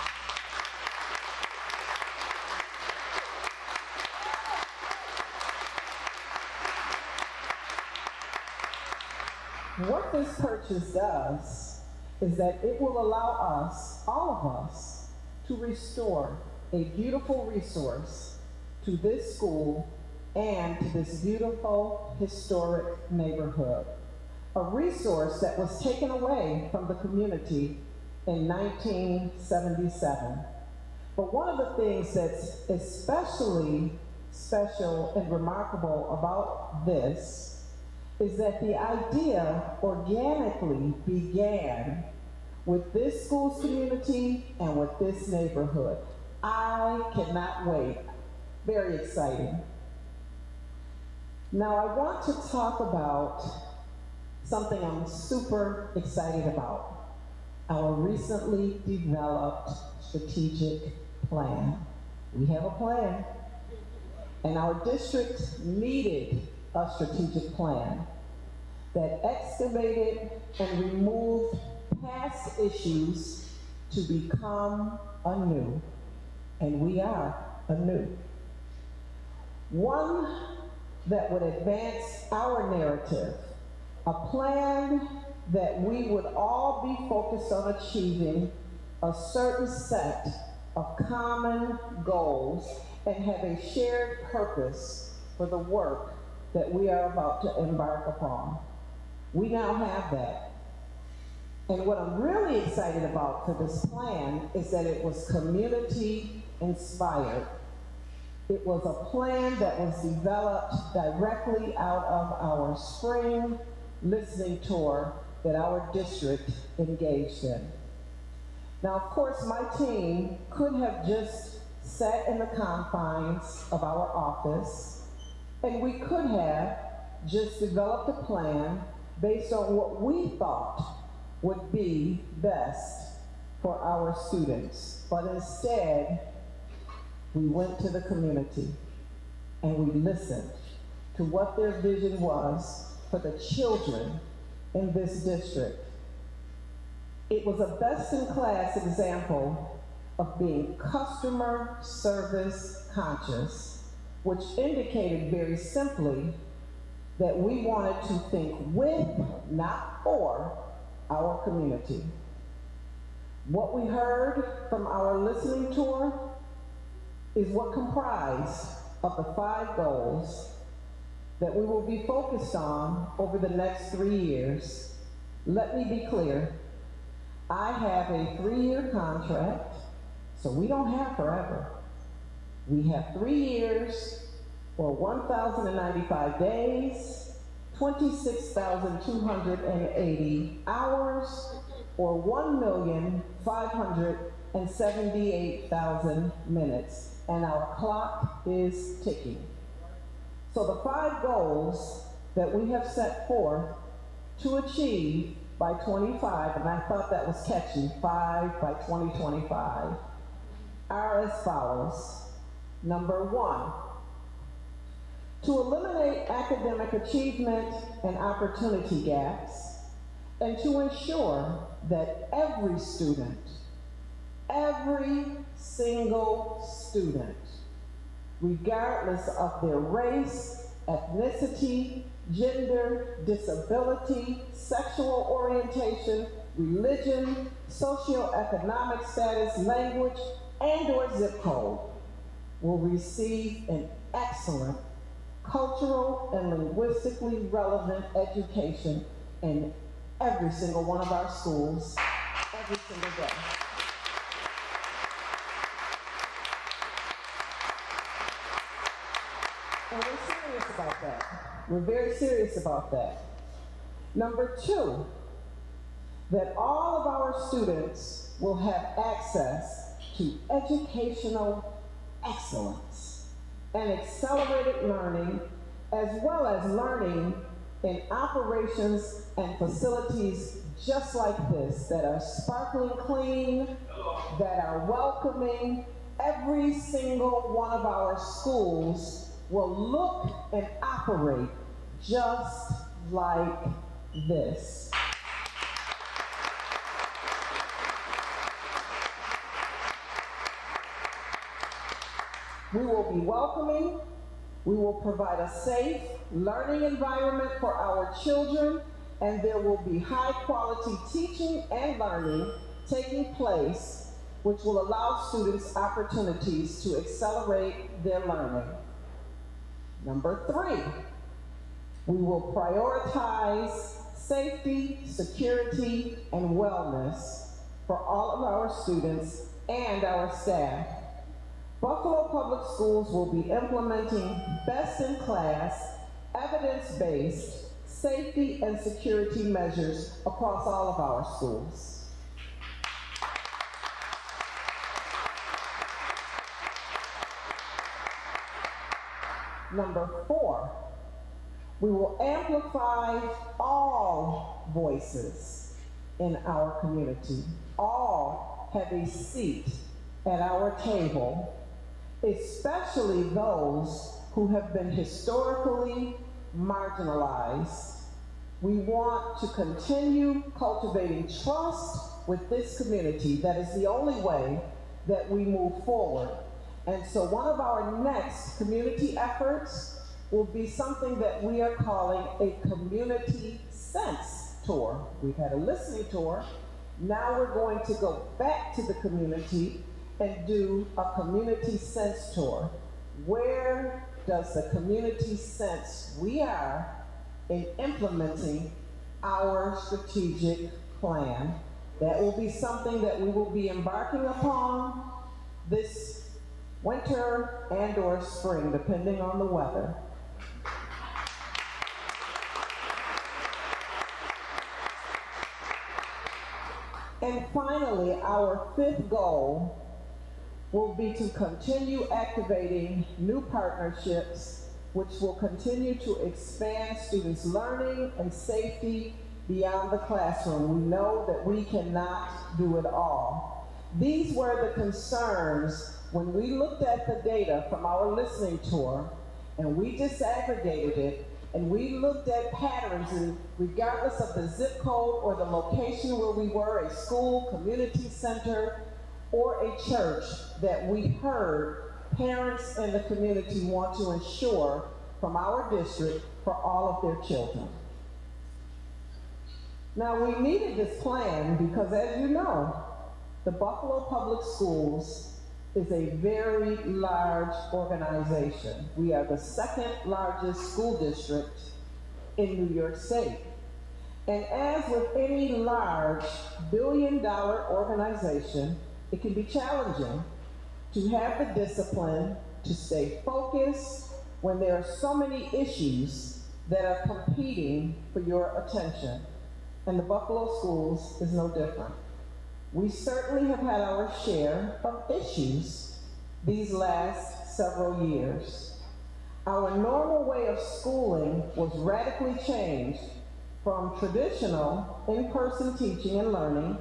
Churches does is that it will allow us, all of us, to restore a beautiful resource to this school and to this beautiful historic neighborhood. A resource that was taken away from the community in 1977. But one of the things that's especially special and remarkable about this is that the idea organically began with this school's community and with this neighborhood. I cannot wait. Very exciting. Now I want to talk about something I'm super excited about. Our recently developed strategic plan. We have a plan. And our district needed a strategic plan that excavated and removed past issues to become anew. And we are anew. One that would advance our narrative, a plan that we would all be focused on achieving a certain set of common goals and have a shared purpose for the work that we are about to embark upon. We now have that. And what I'm really excited about for this plan is that it was community inspired. It was a plan that was developed directly out of our spring listening tour that our district engaged in. Now, of course, my team could have just sat in the confines of our office, and we could have just developed a plan based on what we thought would be best for our students. But instead, we went to the community and we listened to what their vision was for the children in this district. It was a best-in-class example of being customer service conscious, which indicated very simply that we wanted to think with, not for, our community. What we heard from our listening tour is what comprised of the 5 goals that we will be focused on over the next 3 years. Let me be clear. I have a 3-year contract, so we don't have forever. We have 3 years or 1,095 days, 26,280 hours, or 1,578,000 minutes. And our clock is ticking. So the 5 goals that we have set forth to achieve by 25, and I thought that was catchy, 5 by 2025, are as follows. Number 1, to eliminate academic achievement and opportunity gaps, and to ensure that every student, every single student, regardless of their race, ethnicity, gender, disability, sexual orientation, religion, socioeconomic status, language, and/or zip code, will receive an excellent cultural and linguistically relevant education in every single one of our schools, every single day. And we're serious about that. We're very serious about that. Number 2, that all of our students will have access to educational excellence and accelerated learning, as well as learning in operations and facilities just like this, that are sparkling clean, that are welcoming. Every single one of our schools will look and operate just like this. We will be welcoming. We will provide a safe learning environment for our children, and there will be high quality teaching and learning taking place, which will allow students opportunities to accelerate their learning. Number 3, we will prioritize safety, security, and wellness for all of our students and our staff. Buffalo Public Schools will be implementing best-in-class, evidence-based safety and security measures across all of our schools. Number 4, we will amplify all voices in our community. All have a seat at our table, especially those who have been historically marginalized. We want to continue cultivating trust with this community. That is the only way that we move forward. And so one of our next community efforts will be something that we are calling a community sense tour. We've had a listening tour. Now we're going to go back to the community and do a community sense tour. Where does the community sense we are in implementing our strategic plan? That will be something that we will be embarking upon this winter and or spring, depending on the weather. And finally, our 5th goal will be to continue activating new partnerships, which will continue to expand students' learning and safety beyond the classroom. We know that we cannot do it all. These were the concerns when we looked at the data from our listening tour, and we disaggregated it, and we looked at patterns, and regardless of the zip code or the location where we were, a school, community center, or a church, that we heard parents in the community want to ensure from our district for all of their children. Now, we needed this plan because, as you know, the Buffalo Public Schools is a very large organization. We are the 2nd largest school district in New York State. And as with any large billion-dollar organization, it can be challenging to have the discipline to stay focused when there are so many issues that are competing for your attention. And the Buffalo Schools is no different. We certainly have had our share of issues these last several years. Our normal way of schooling was radically changed from traditional in-person teaching and learning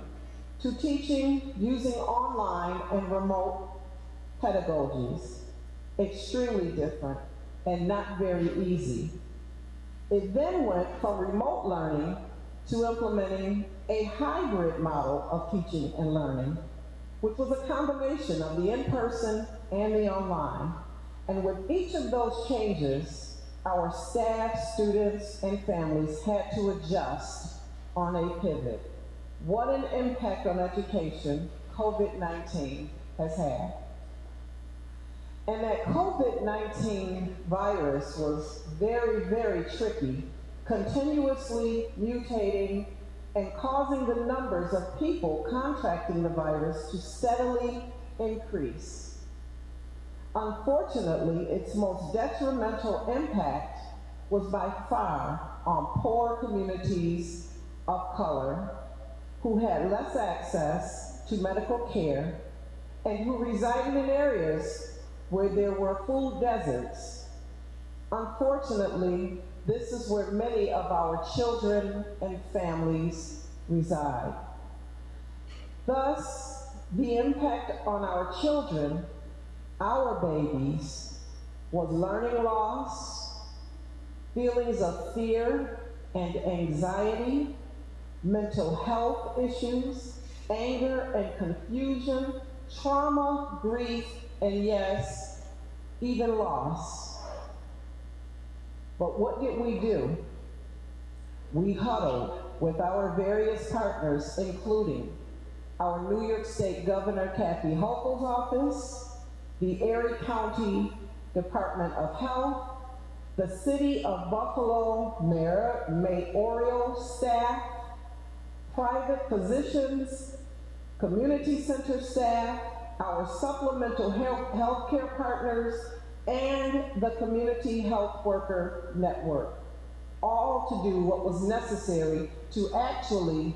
to teaching using online and remote pedagogies. Extremely different and not very easy. It then went from remote learning to implementing a hybrid model of teaching and learning, which was a combination of the in-person and the online. And with each of those changes, our staff, students, and families had to adjust on a pivot. What an impact on education COVID-19 has had. And that COVID-19 virus was very, very tricky, continuously mutating and causing the numbers of people contracting the virus to steadily increase. Unfortunately, its most detrimental impact was by far on poor communities of color who had less access to medical care and who resided in areas where there were food deserts. Unfortunately, this is where many of our children and families reside. Thus, the impact on our children, our babies, was learning loss, feelings of fear and anxiety, mental health issues, anger and confusion, trauma, grief, and yes, even loss. But what did we do? we huddled with our various partners, including our New York State Governor Kathy Hochul's office, the Erie County Department of Health, the City of Buffalo mayoral staff, private physicians, community center staff, our supplemental health care partners, and the Community Health Worker Network, all to do what was necessary to actually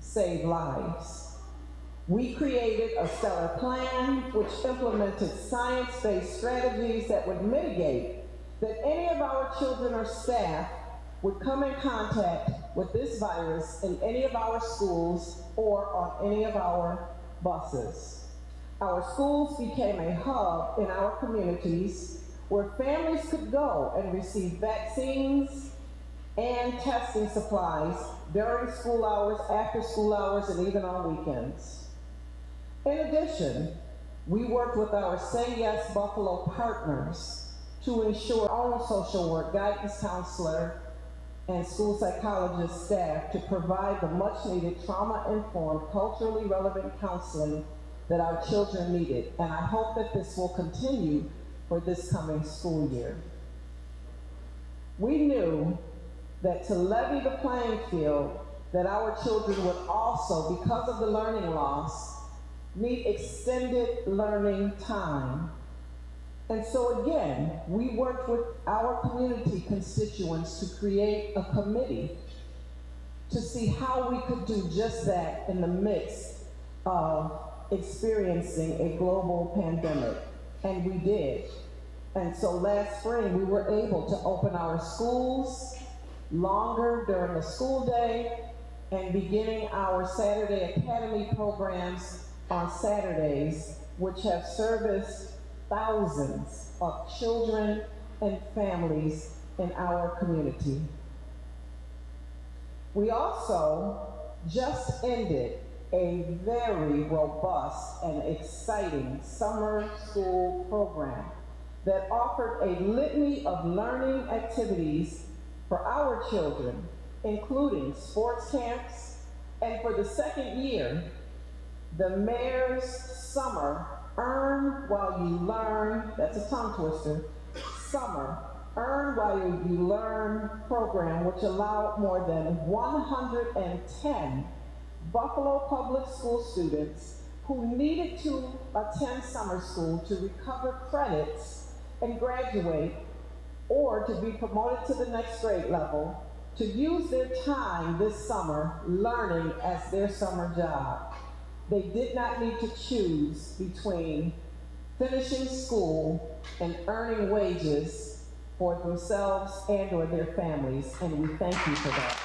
save lives. We created a stellar plan which implemented science-based strategies that would mitigate that any of our children or staff would come in contact with this virus in any of our schools or on any of our buses. Our schools became a hub in our communities where families could go and receive vaccines and testing supplies during school hours, after school hours, and even on weekends. In addition, we worked with our Say Yes Buffalo partners to ensure our own social work, guidance counselor, and school psychologist staff to provide the much-needed trauma-informed, culturally relevant counseling that our children needed. And I hope that this will continue for this coming school year. We knew that to levy the playing field, that our children would also, because of the learning loss, need extended learning time. And so again, we worked with our community constituents to create a committee to see how we could do just that in the midst of experiencing a global pandemic. And we did. And so last spring, we were able to open our schools longer during the school day and beginning our Saturday Academy programs on Saturdays, which have serviced thousands of children and families in our community. We also just ended a very robust and exciting summer school program that offered a litany of learning activities for our children, including sports camps, and for the second year, the Mayor's Summer Earn While You Learn, that's a tongue twister, Summer Earn While You Learn program, which allowed more than 110 Buffalo Public School students who needed to attend summer school to recover credits and graduate, or to be promoted to the next grade level, to use their time this summer learning as their summer job. They did not need to choose between finishing school and earning wages for themselves and or their families, and we thank you for that.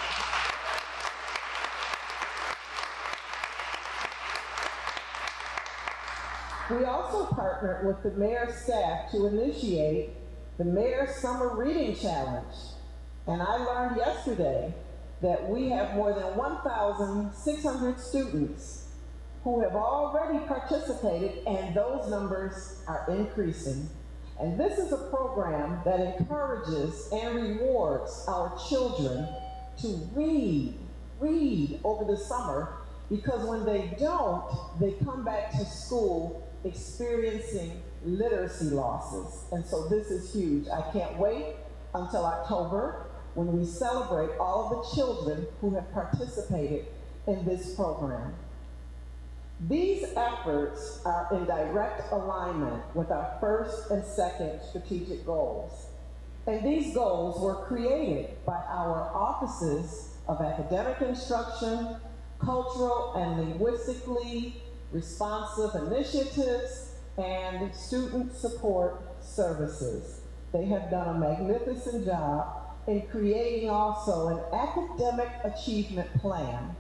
We also partnered with the mayor's staff to initiate the Mayor's Summer Reading Challenge. And I learned yesterday that we have more than 1,600 students who have already participated, and those numbers are increasing. And this is a program that encourages and rewards our children to read over the summer, because when they don't, they come back to school experiencing literacy losses. And so this is huge. I can't wait until October when we celebrate all of the children who have participated in this program. These efforts are in direct alignment with our first and second strategic goals. And these goals were created by our offices of academic instruction, cultural and linguistically responsive initiatives, and student support services. They have done a magnificent job in creating also an academic achievement plan.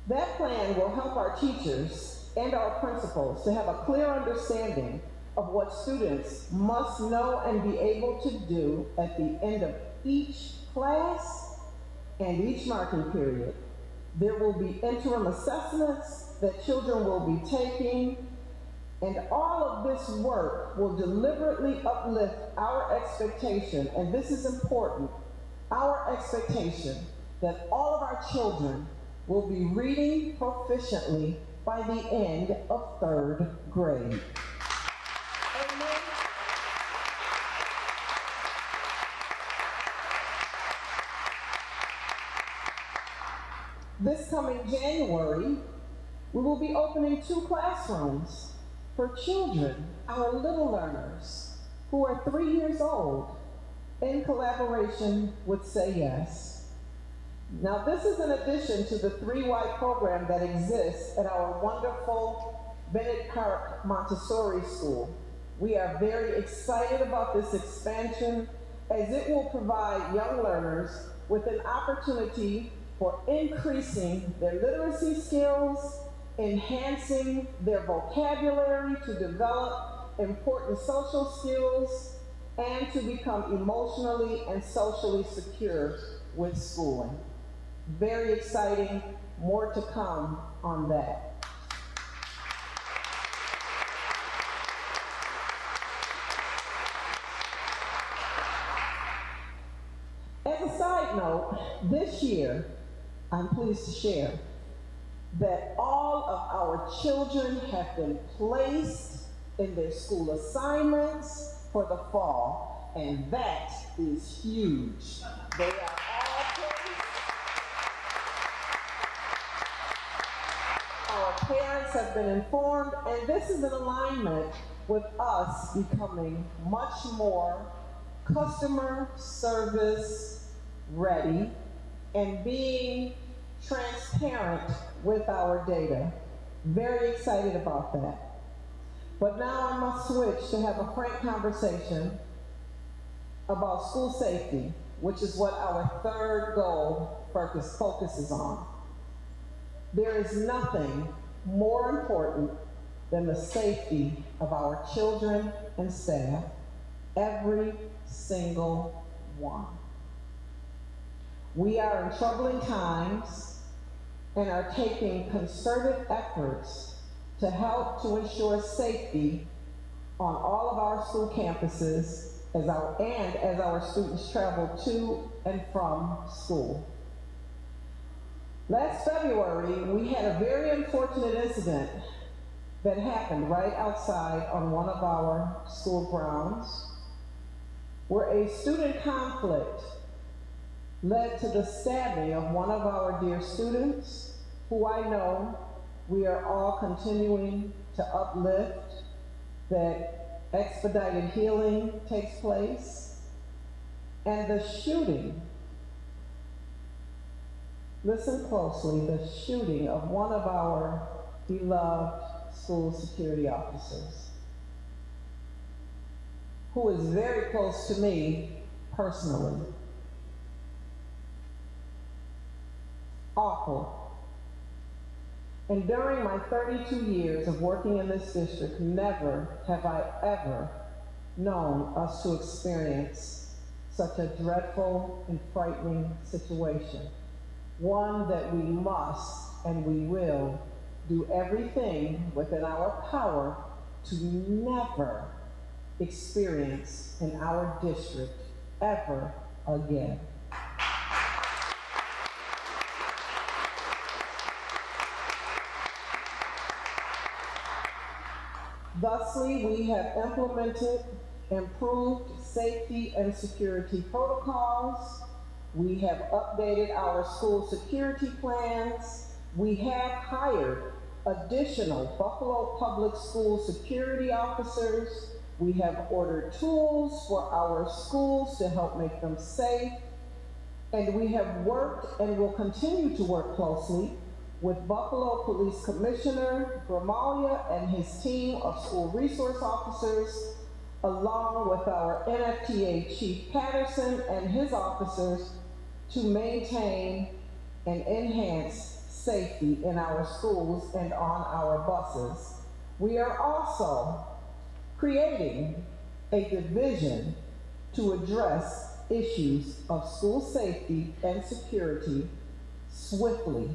That plan will help our teachers and our principals to have a clear understanding of what students must know and be able to do at the end of each class and each marking period. There will be interim assessments that children will be taking, and all of this work will deliberately uplift our expectation, and this is important, our expectation that all of our children will be reading proficiently by the end of 3rd grade. Amen. This coming January, we will be opening 2 classrooms for children, our little learners, who are 3 years old, in collaboration with Say Yes. Now, this is in addition to the 3Y program that exists at our wonderful Bennett Park Montessori School. We are very excited about this expansion, as it will provide young learners with an opportunity for increasing their literacy skills, enhancing their vocabulary to develop important social skills, and to become emotionally and socially secure with schooling. Very exciting, more to come on that. As a side note, this year, I'm pleased to share that all of our children have been placed in their school assignments for the fall, and that is huge. They are all placed. Our parents have been informed, and this is in alignment with us becoming much more customer service ready and being transparent with our data. Very excited about that. But now I must switch to have a frank conversation about school safety, which is what our 3rd goal focuses on. There is nothing more important than the safety of our children and staff, every single one. We are in troubling times and are taking concerted efforts to help to ensure safety on all of our school campuses as our students travel to and from school. Last February, we had a very unfortunate incident that happened right outside on one of our school grounds, where a student conflict led to the stabbing of one of our dear students, who I know we are all continuing to uplift, that expedited healing takes place. And the shooting, listen closely, the shooting of one of our beloved school security officers, who is very close to me personally. Awful. And during my 32 years of working in this district, never have I ever known us to experience such a dreadful and frightening situation. One that we must and we will do everything within our power to never experience in our district ever again. Thusly, we have implemented improved safety and security protocols. We have updated our school security plans. We have hired additional Buffalo Public School security officers. We have ordered tools for our schools to help make them safe. And we have worked and will continue to work closely with Buffalo Police Commissioner Gramalia and his team of school resource officers, along with our NFTA Chief Patterson and his officers, to maintain and enhance safety in our schools and on our buses. We are also creating a division to address issues of school safety and security swiftly.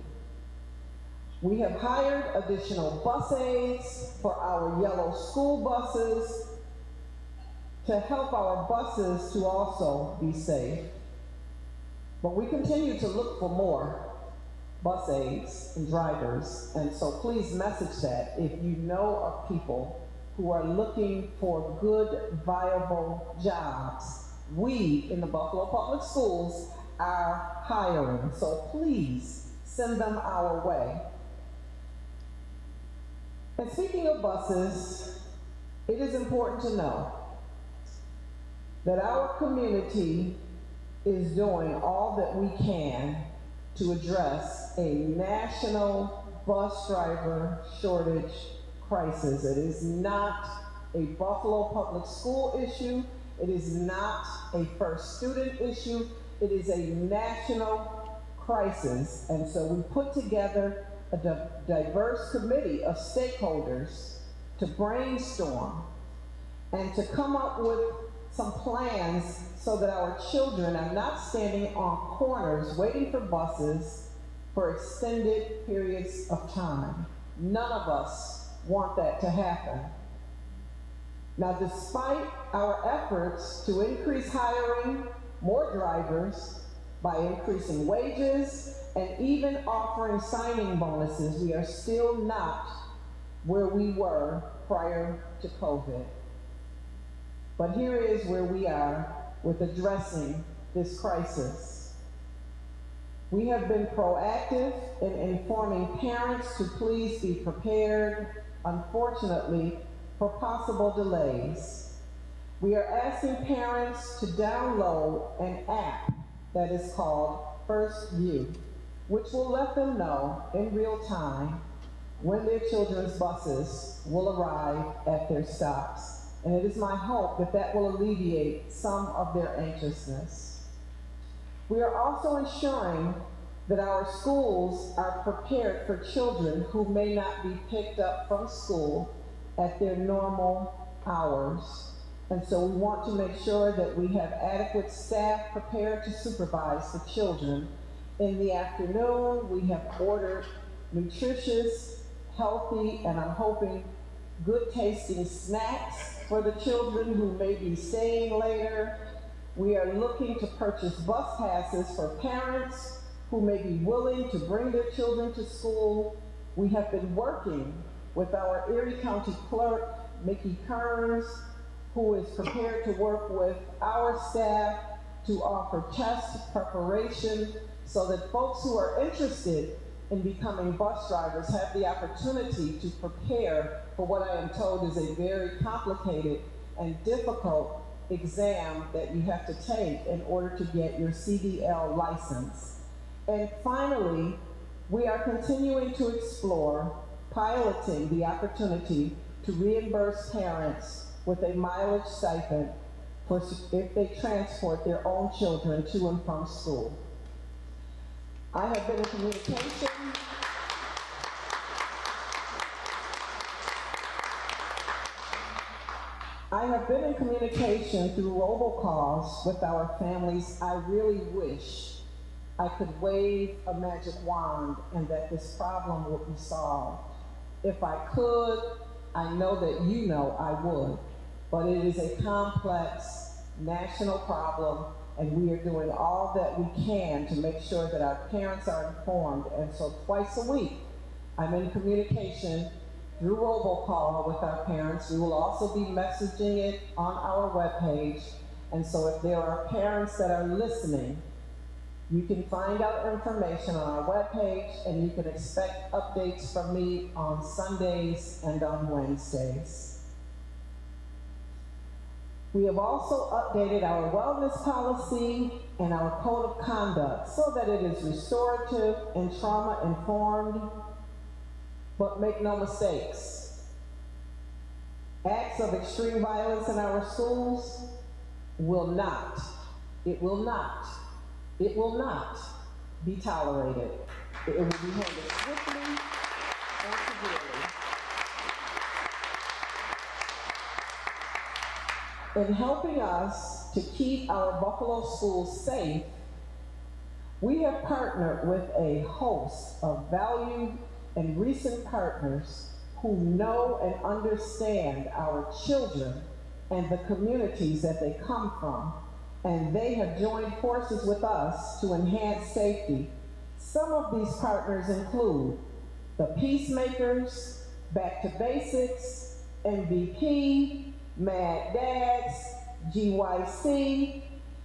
We have hired additional bus aides for our yellow school buses to help our buses to also be safe. But we continue to look for more bus aides and drivers, and so please message that if you know of people who are looking for good, viable jobs. We in the Buffalo Public Schools are hiring, so please send them our way. And speaking of buses, it is important to know that our community is doing all that we can to address a national bus driver shortage crisis. It is not a Buffalo Public School issue. It is not a First Student issue. It is a national crisis. And so we put together a diverse committee of stakeholders to brainstorm and to come up with some plans so that our children are not standing on corners waiting for buses for extended periods of time. None of us want that to happen. Now, despite our efforts to increase hiring more drivers by increasing wages and even offering signing bonuses, we are still not where we were prior to COVID. But here is where we are with addressing this crisis. We have been proactive in informing parents to please be prepared, unfortunately, for possible delays. We are asking parents to download an app that is called First View, which will let them know in real time when their children's buses will arrive at their stops. And it is my hope that that will alleviate some of their anxiousness. We are also ensuring that our schools are prepared for children who may not be picked up from school at their normal hours. And so we want to make sure that we have adequate staff prepared to supervise the children. In the afternoon, we have ordered nutritious, healthy, and I'm hoping good tasting snacks for the children who may be staying later. We are looking to purchase bus passes for parents who may be willing to bring their children to school. We have been working with our Erie County Clerk, Mickey Kearns, who is prepared to work with our staff to offer test preparation so that folks who are interested in becoming bus drivers have the opportunity to prepare for what I am told is a very complicated and difficult exam that you have to take in order to get your CDL license. And finally, we are continuing to explore piloting the opportunity to reimburse parents with a mileage stipend for if they transport their own children to and from school. I have been in communication. I have been in communication through robocalls with our families. I really wish I could wave a magic wand and that this problem would be solved. If I could, I know that you know I would, but it is a complex national problem, and we are doing all that we can to make sure that our parents are informed. And so twice a week, I'm in communication through robocall with our parents. We will also be messaging it on our webpage. And so if there are parents that are listening, you can find out information on our webpage, and you can expect updates from me on Sundays and on Wednesdays. We have also updated our wellness policy and our code of conduct so that it is restorative and trauma-informed, but make no mistakes. Acts of extreme violence in our schools will not be tolerated. It will be handled swiftly and severely. In helping us to keep our Buffalo schools safe, we have partnered with a host of valued and recent partners who know and understand our children and the communities that they come from. and they have joined forces with us to enhance safety. Some of these partners include the Peacemakers, Back to Basics, MVP, Mad Dads, GYC,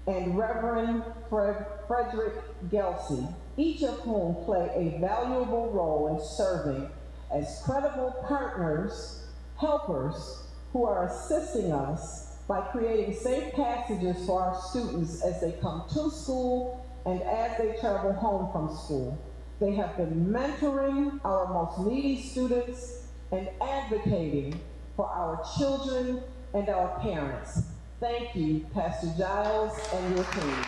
and Reverend Frederick Gelsey, each of whom play a valuable role in serving as credible partners, helpers who are assisting us by creating safe passages for our students as they come to school and as they travel home from school. They have been mentoring our most needy students and advocating for our children and our parents. Thank you, Pastor Giles and your team.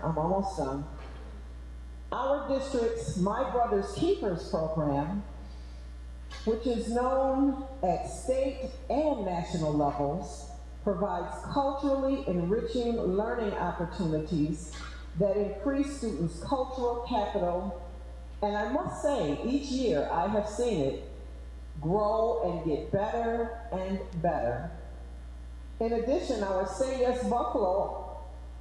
I'm almost done. Our district's My Brother's Keepers program, which is known at state and national levels, provides culturally enriching learning opportunities that increase students' cultural capital. And I must say, each year I have seen it grow and get better and better. In addition, our Say Yes Buffalo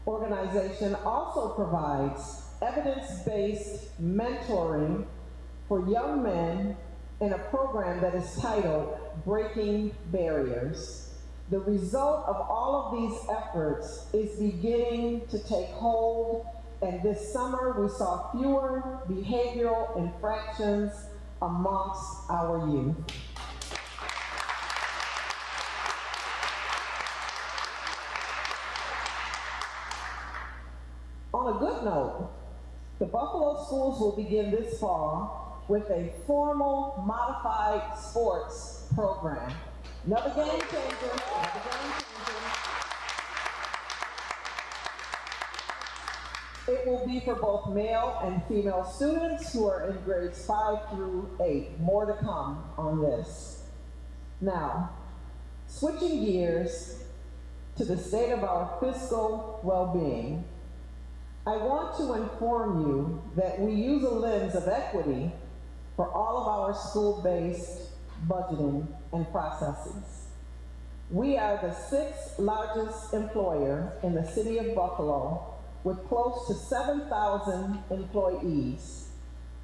organization also provides evidence-based mentoring for young men in a program that is titled Breaking Barriers. The result of all of these efforts is beginning to take hold, and this summer we saw fewer behavioral infractions amongst our youth. On a good note, the Buffalo schools will begin this fall with a formal modified sports program. Another game changer, It will be for both male and female students who are in grades 5 through 8. More to come on this. Now, switching gears to the state of our fiscal well-being, I want to inform you that we use a lens of equity for all of our school-based budgeting and processes. We are the 6th largest employer in the city of Buffalo with close to 7,000 employees.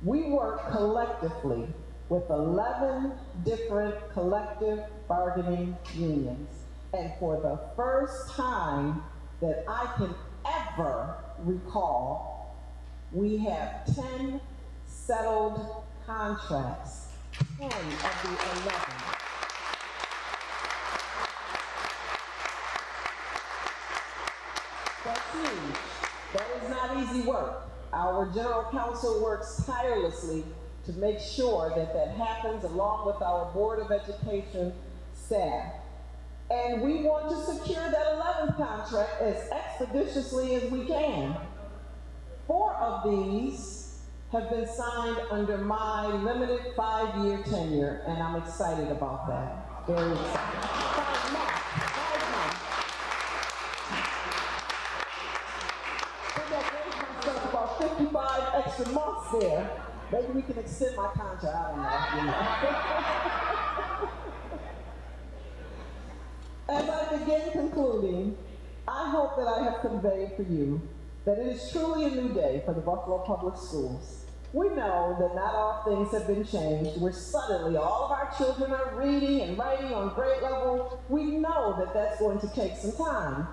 We work collectively with 11 different collective bargaining unions. And for the first time that I can ever recall, we have 10 settled contracts, 10 of the 11. That's huge. That is not easy work. Our general counsel works tirelessly to make sure that that happens along with our Board of Education staff. And we want to secure that 11th contract as expeditiously as we can. 4 of these have been signed under my limited 5-year tenure, and I'm excited about that. Very excited. 5 months. I think that gave myself about 55 extra months there. Maybe we can extend my contract. I don't know. As I begin concluding, I hope that I have conveyed for you that it is truly a new day for the Buffalo Public Schools. We know that not all things have been changed, where suddenly all of our children are reading and writing on grade level. We know that that's going to take some time.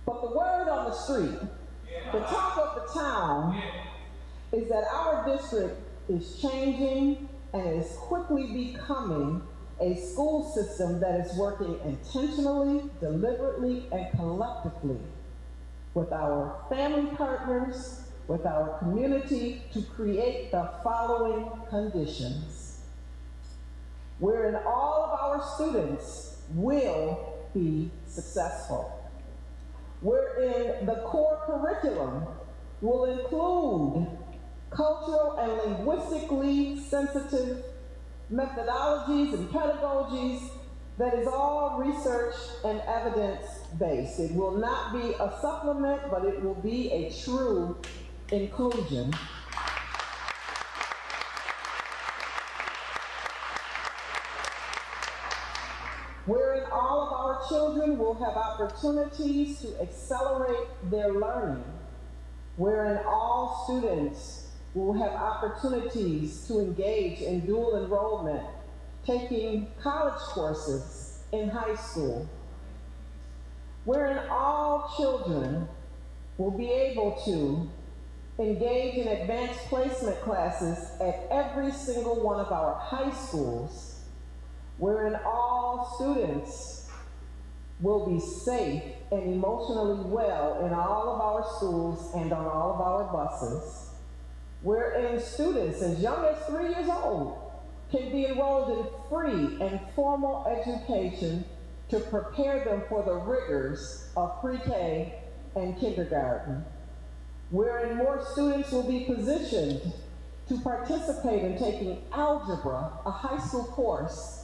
But the word on the street, the talk of the town, is that our district is changing and is quickly becoming a school system that is working intentionally, deliberately, and collectively with our family partners, with our community, to create the following conditions wherein all of our students will be successful, wherein the core curriculum will include cultural and linguistically sensitive methodologies and pedagogies that is all research and evidence-based. It will not be a supplement, but it will be a true inclusion. children will have opportunities to accelerate their learning, wherein all students will have opportunities to engage in dual enrollment, taking college courses in high school, wherein all children will be able to engage in advanced placement classes at every single one of our high schools, wherein all students will be safe and emotionally well in all of our schools and on all of our buses, wherein students as young as 3 years old can be enrolled in free and formal education to prepare them for the rigors of pre-K and kindergarten, wherein more students will be positioned to participate in taking algebra, a high school course,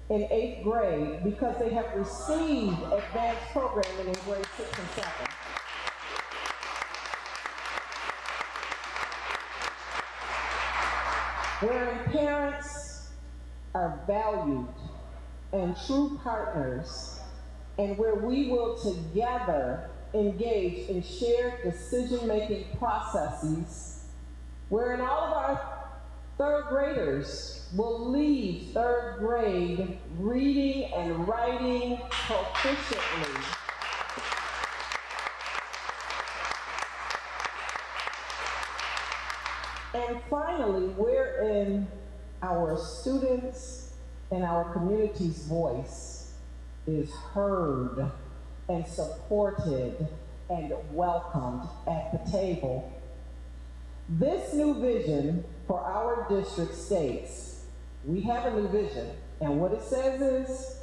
in 8th grade because they have received advanced programming in grade 6 and 7. Wherein parents are valued and true partners, and where we will together engage in shared decision-making processes, wherein all of our third graders will leave third grade reading and writing proficiently. And finally, wherein our students and our community's voice is heard and supported and welcomed at the table. This new vision for our district states, we have a new vision, and what it says is,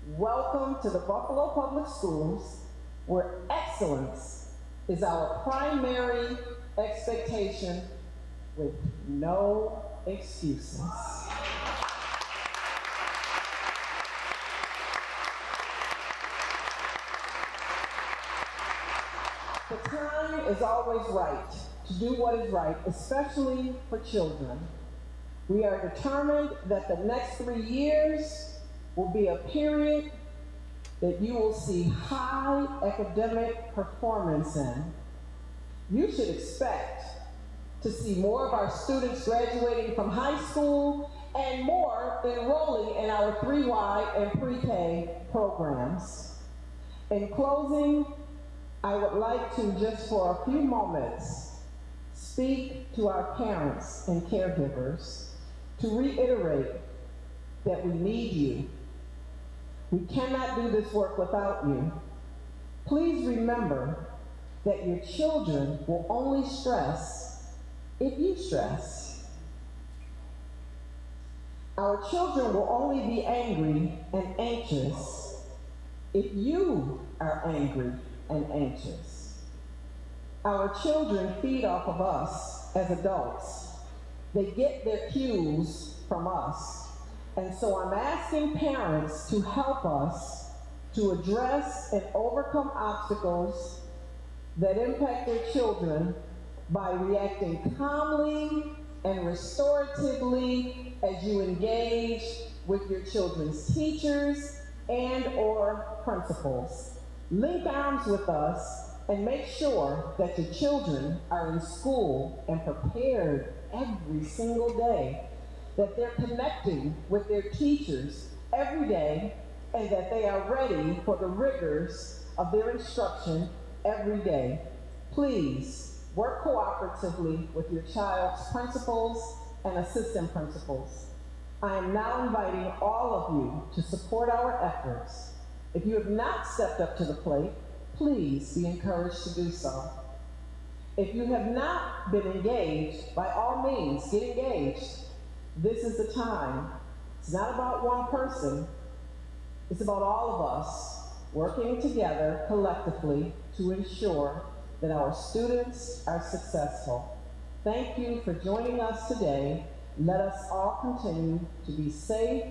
welcome to the Buffalo Public Schools, where excellence is our primary expectation with no excuses. The time is always right to do what is right, especially for children. We are determined that the next 3 years will be a period that you will see high academic performance in. You should expect to see more of our students graduating from high school and more enrolling in our 3Y and pre-K programs. In closing, I would like to, just for a few moments, speak to our parents and caregivers to reiterate that we need you. We cannot do this work without you. Please remember that your children will only stress if you stress. Our children will only be angry and anxious if you are angry and anxious. Our children feed off of us as adults. They get their cues from us. And so I'm asking parents to help us to address and overcome obstacles that impact their children by reacting calmly and restoratively as you engage with your children's teachers and or principals. Link arms with us and make sure that your children are in school and prepared every single day, that they're connecting with their teachers every day, and that they are ready for the rigors of their instruction every day. Please work cooperatively with your child's principals and assistant principals. I am now inviting all of you to support our efforts. If you have not stepped up to the plate, please be encouraged to do so. If you have not been engaged, by all means, get engaged. This is the time. It's not about one person. It's about all of us working together collectively to ensure that our students are successful. Thank you for joining us today. Let us all continue to be safe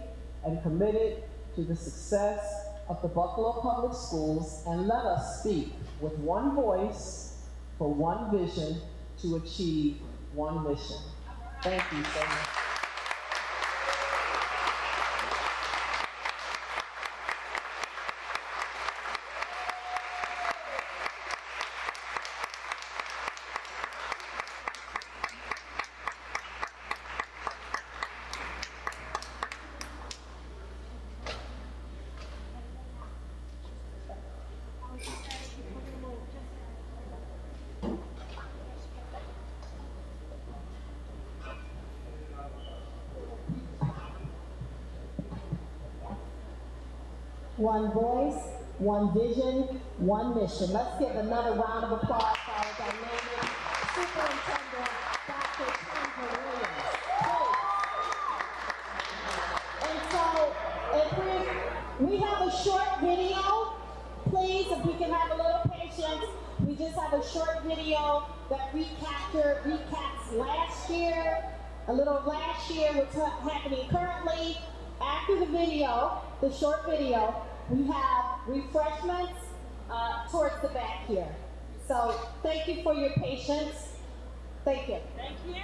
and committed to the success of the Buffalo Public Schools, and let us speak with one voice for one vision to achieve one mission. Thank you so much. one voice, one vision, one mission. Let's give another round of applause for our dynamic Superintendent, Dr. Kendra Williams. And so, if we have a short video, please, if we can have a little patience. We just have a short video that recaps last year, a little of last year, what's happening currently. After the video, the short video, we have refreshments towards the back here. So thank you for your patience. Thank you. Thank you.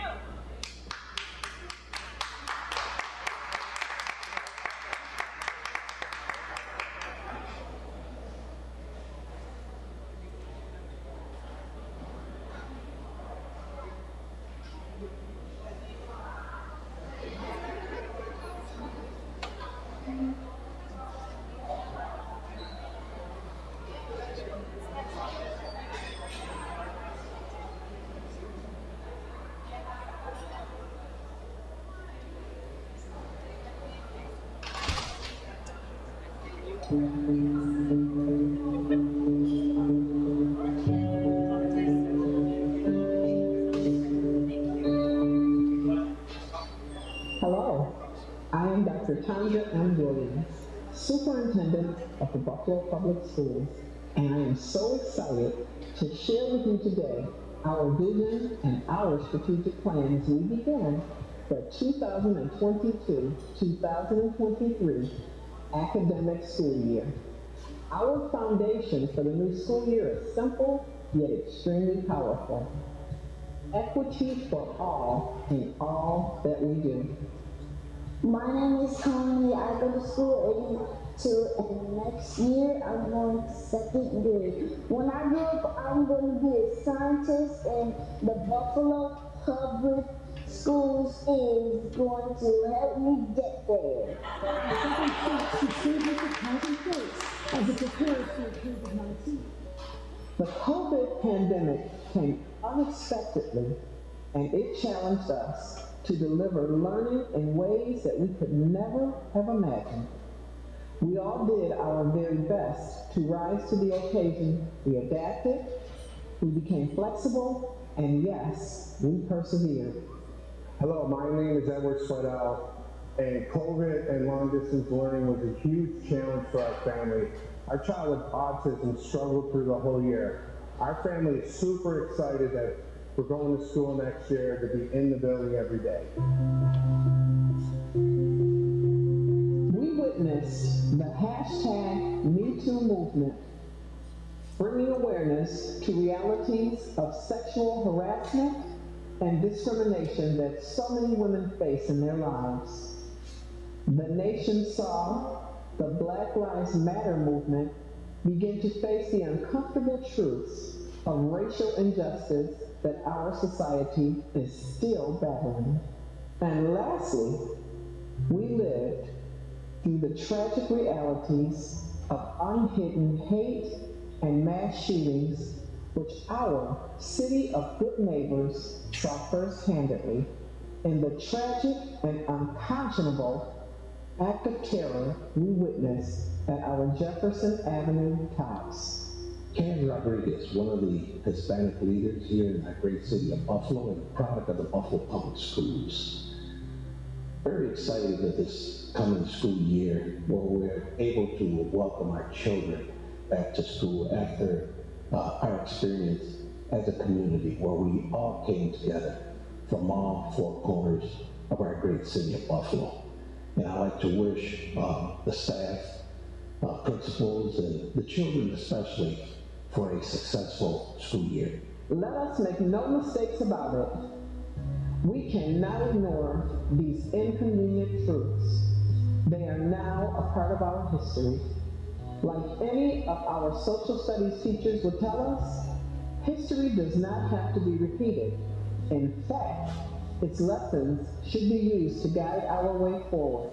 Hello, I am Dr. Jolenes, Superintendent of the Buffalo Public Schools, and I am so excited to share with you today our vision and our strategic plan as we begin the 2022-2023 academic school year. Our foundation for the new school year is simple yet extremely powerful. Equity for all in all that we do. My name is Connie. I go to school 82, and next year I'm going to second grade. When I grow up, I'm going to be a scientist, and the Buffalo Public Schools is going to help me get there. The COVID pandemic came unexpectedly, and it challenged us to deliver learning in ways that we could never have imagined. We all did our very best to rise to the occasion. We adapted, we became flexible, and yes, we persevered. Hello, my name is Spidell, and COVID and long-distance learning was a huge challenge for our family. Our child with autism struggled through the whole year. Our family is super excited that we're going to school next year to be in the building every day. We witnessed the #MeToo movement, bringing awareness to realities of sexual harassment and discrimination that so many women face in their lives. The nation saw the Black Lives Matter movement begin to face the uncomfortable truths of racial injustice that our society is still battling. And lastly, we lived through the tragic realities of unhidden hate and mass shootings, which our city of good neighbors saw first-handedly in the tragic and unconscionable act of terror we witnessed at our Jefferson Avenue tops. Ken Rodriguez, one of the Hispanic leaders here in our great city of Buffalo and a product of the Buffalo Public Schools. Very excited that this coming school year where we're able to welcome our children back to school after our experience as a community where we all came together from all four corners of our great city of Buffalo. And I'd like to wish the staff, principals, and the children especially for a successful school year. Let us make no mistakes about it. We cannot ignore these inconvenient truths. They are now a part of our history. Like any of our social studies teachers would tell us, history does not have to be repeated. In fact, its lessons should be used to guide our way forward.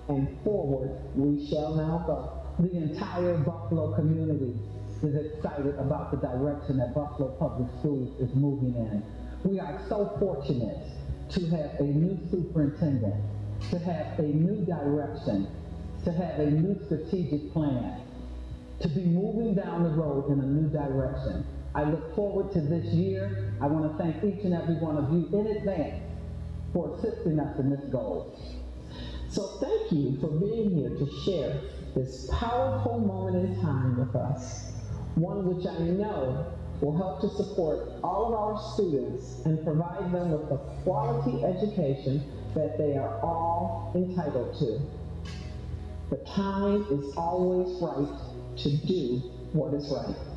And forward we shall now go. The entire Buffalo community is excited about the direction that Buffalo Public Schools is moving in. We are so fortunate to have a new superintendent, to have a new direction, to have a new strategic plan, to be moving down the road in a new direction. I look forward to this year. I want to thank each and every one of you in advance for assisting us in this goal. So thank you for being here to share this powerful moment in time with us, one which I know will help to support all of our students and provide them with the quality education that they are all entitled to. The time is always right to do what is right.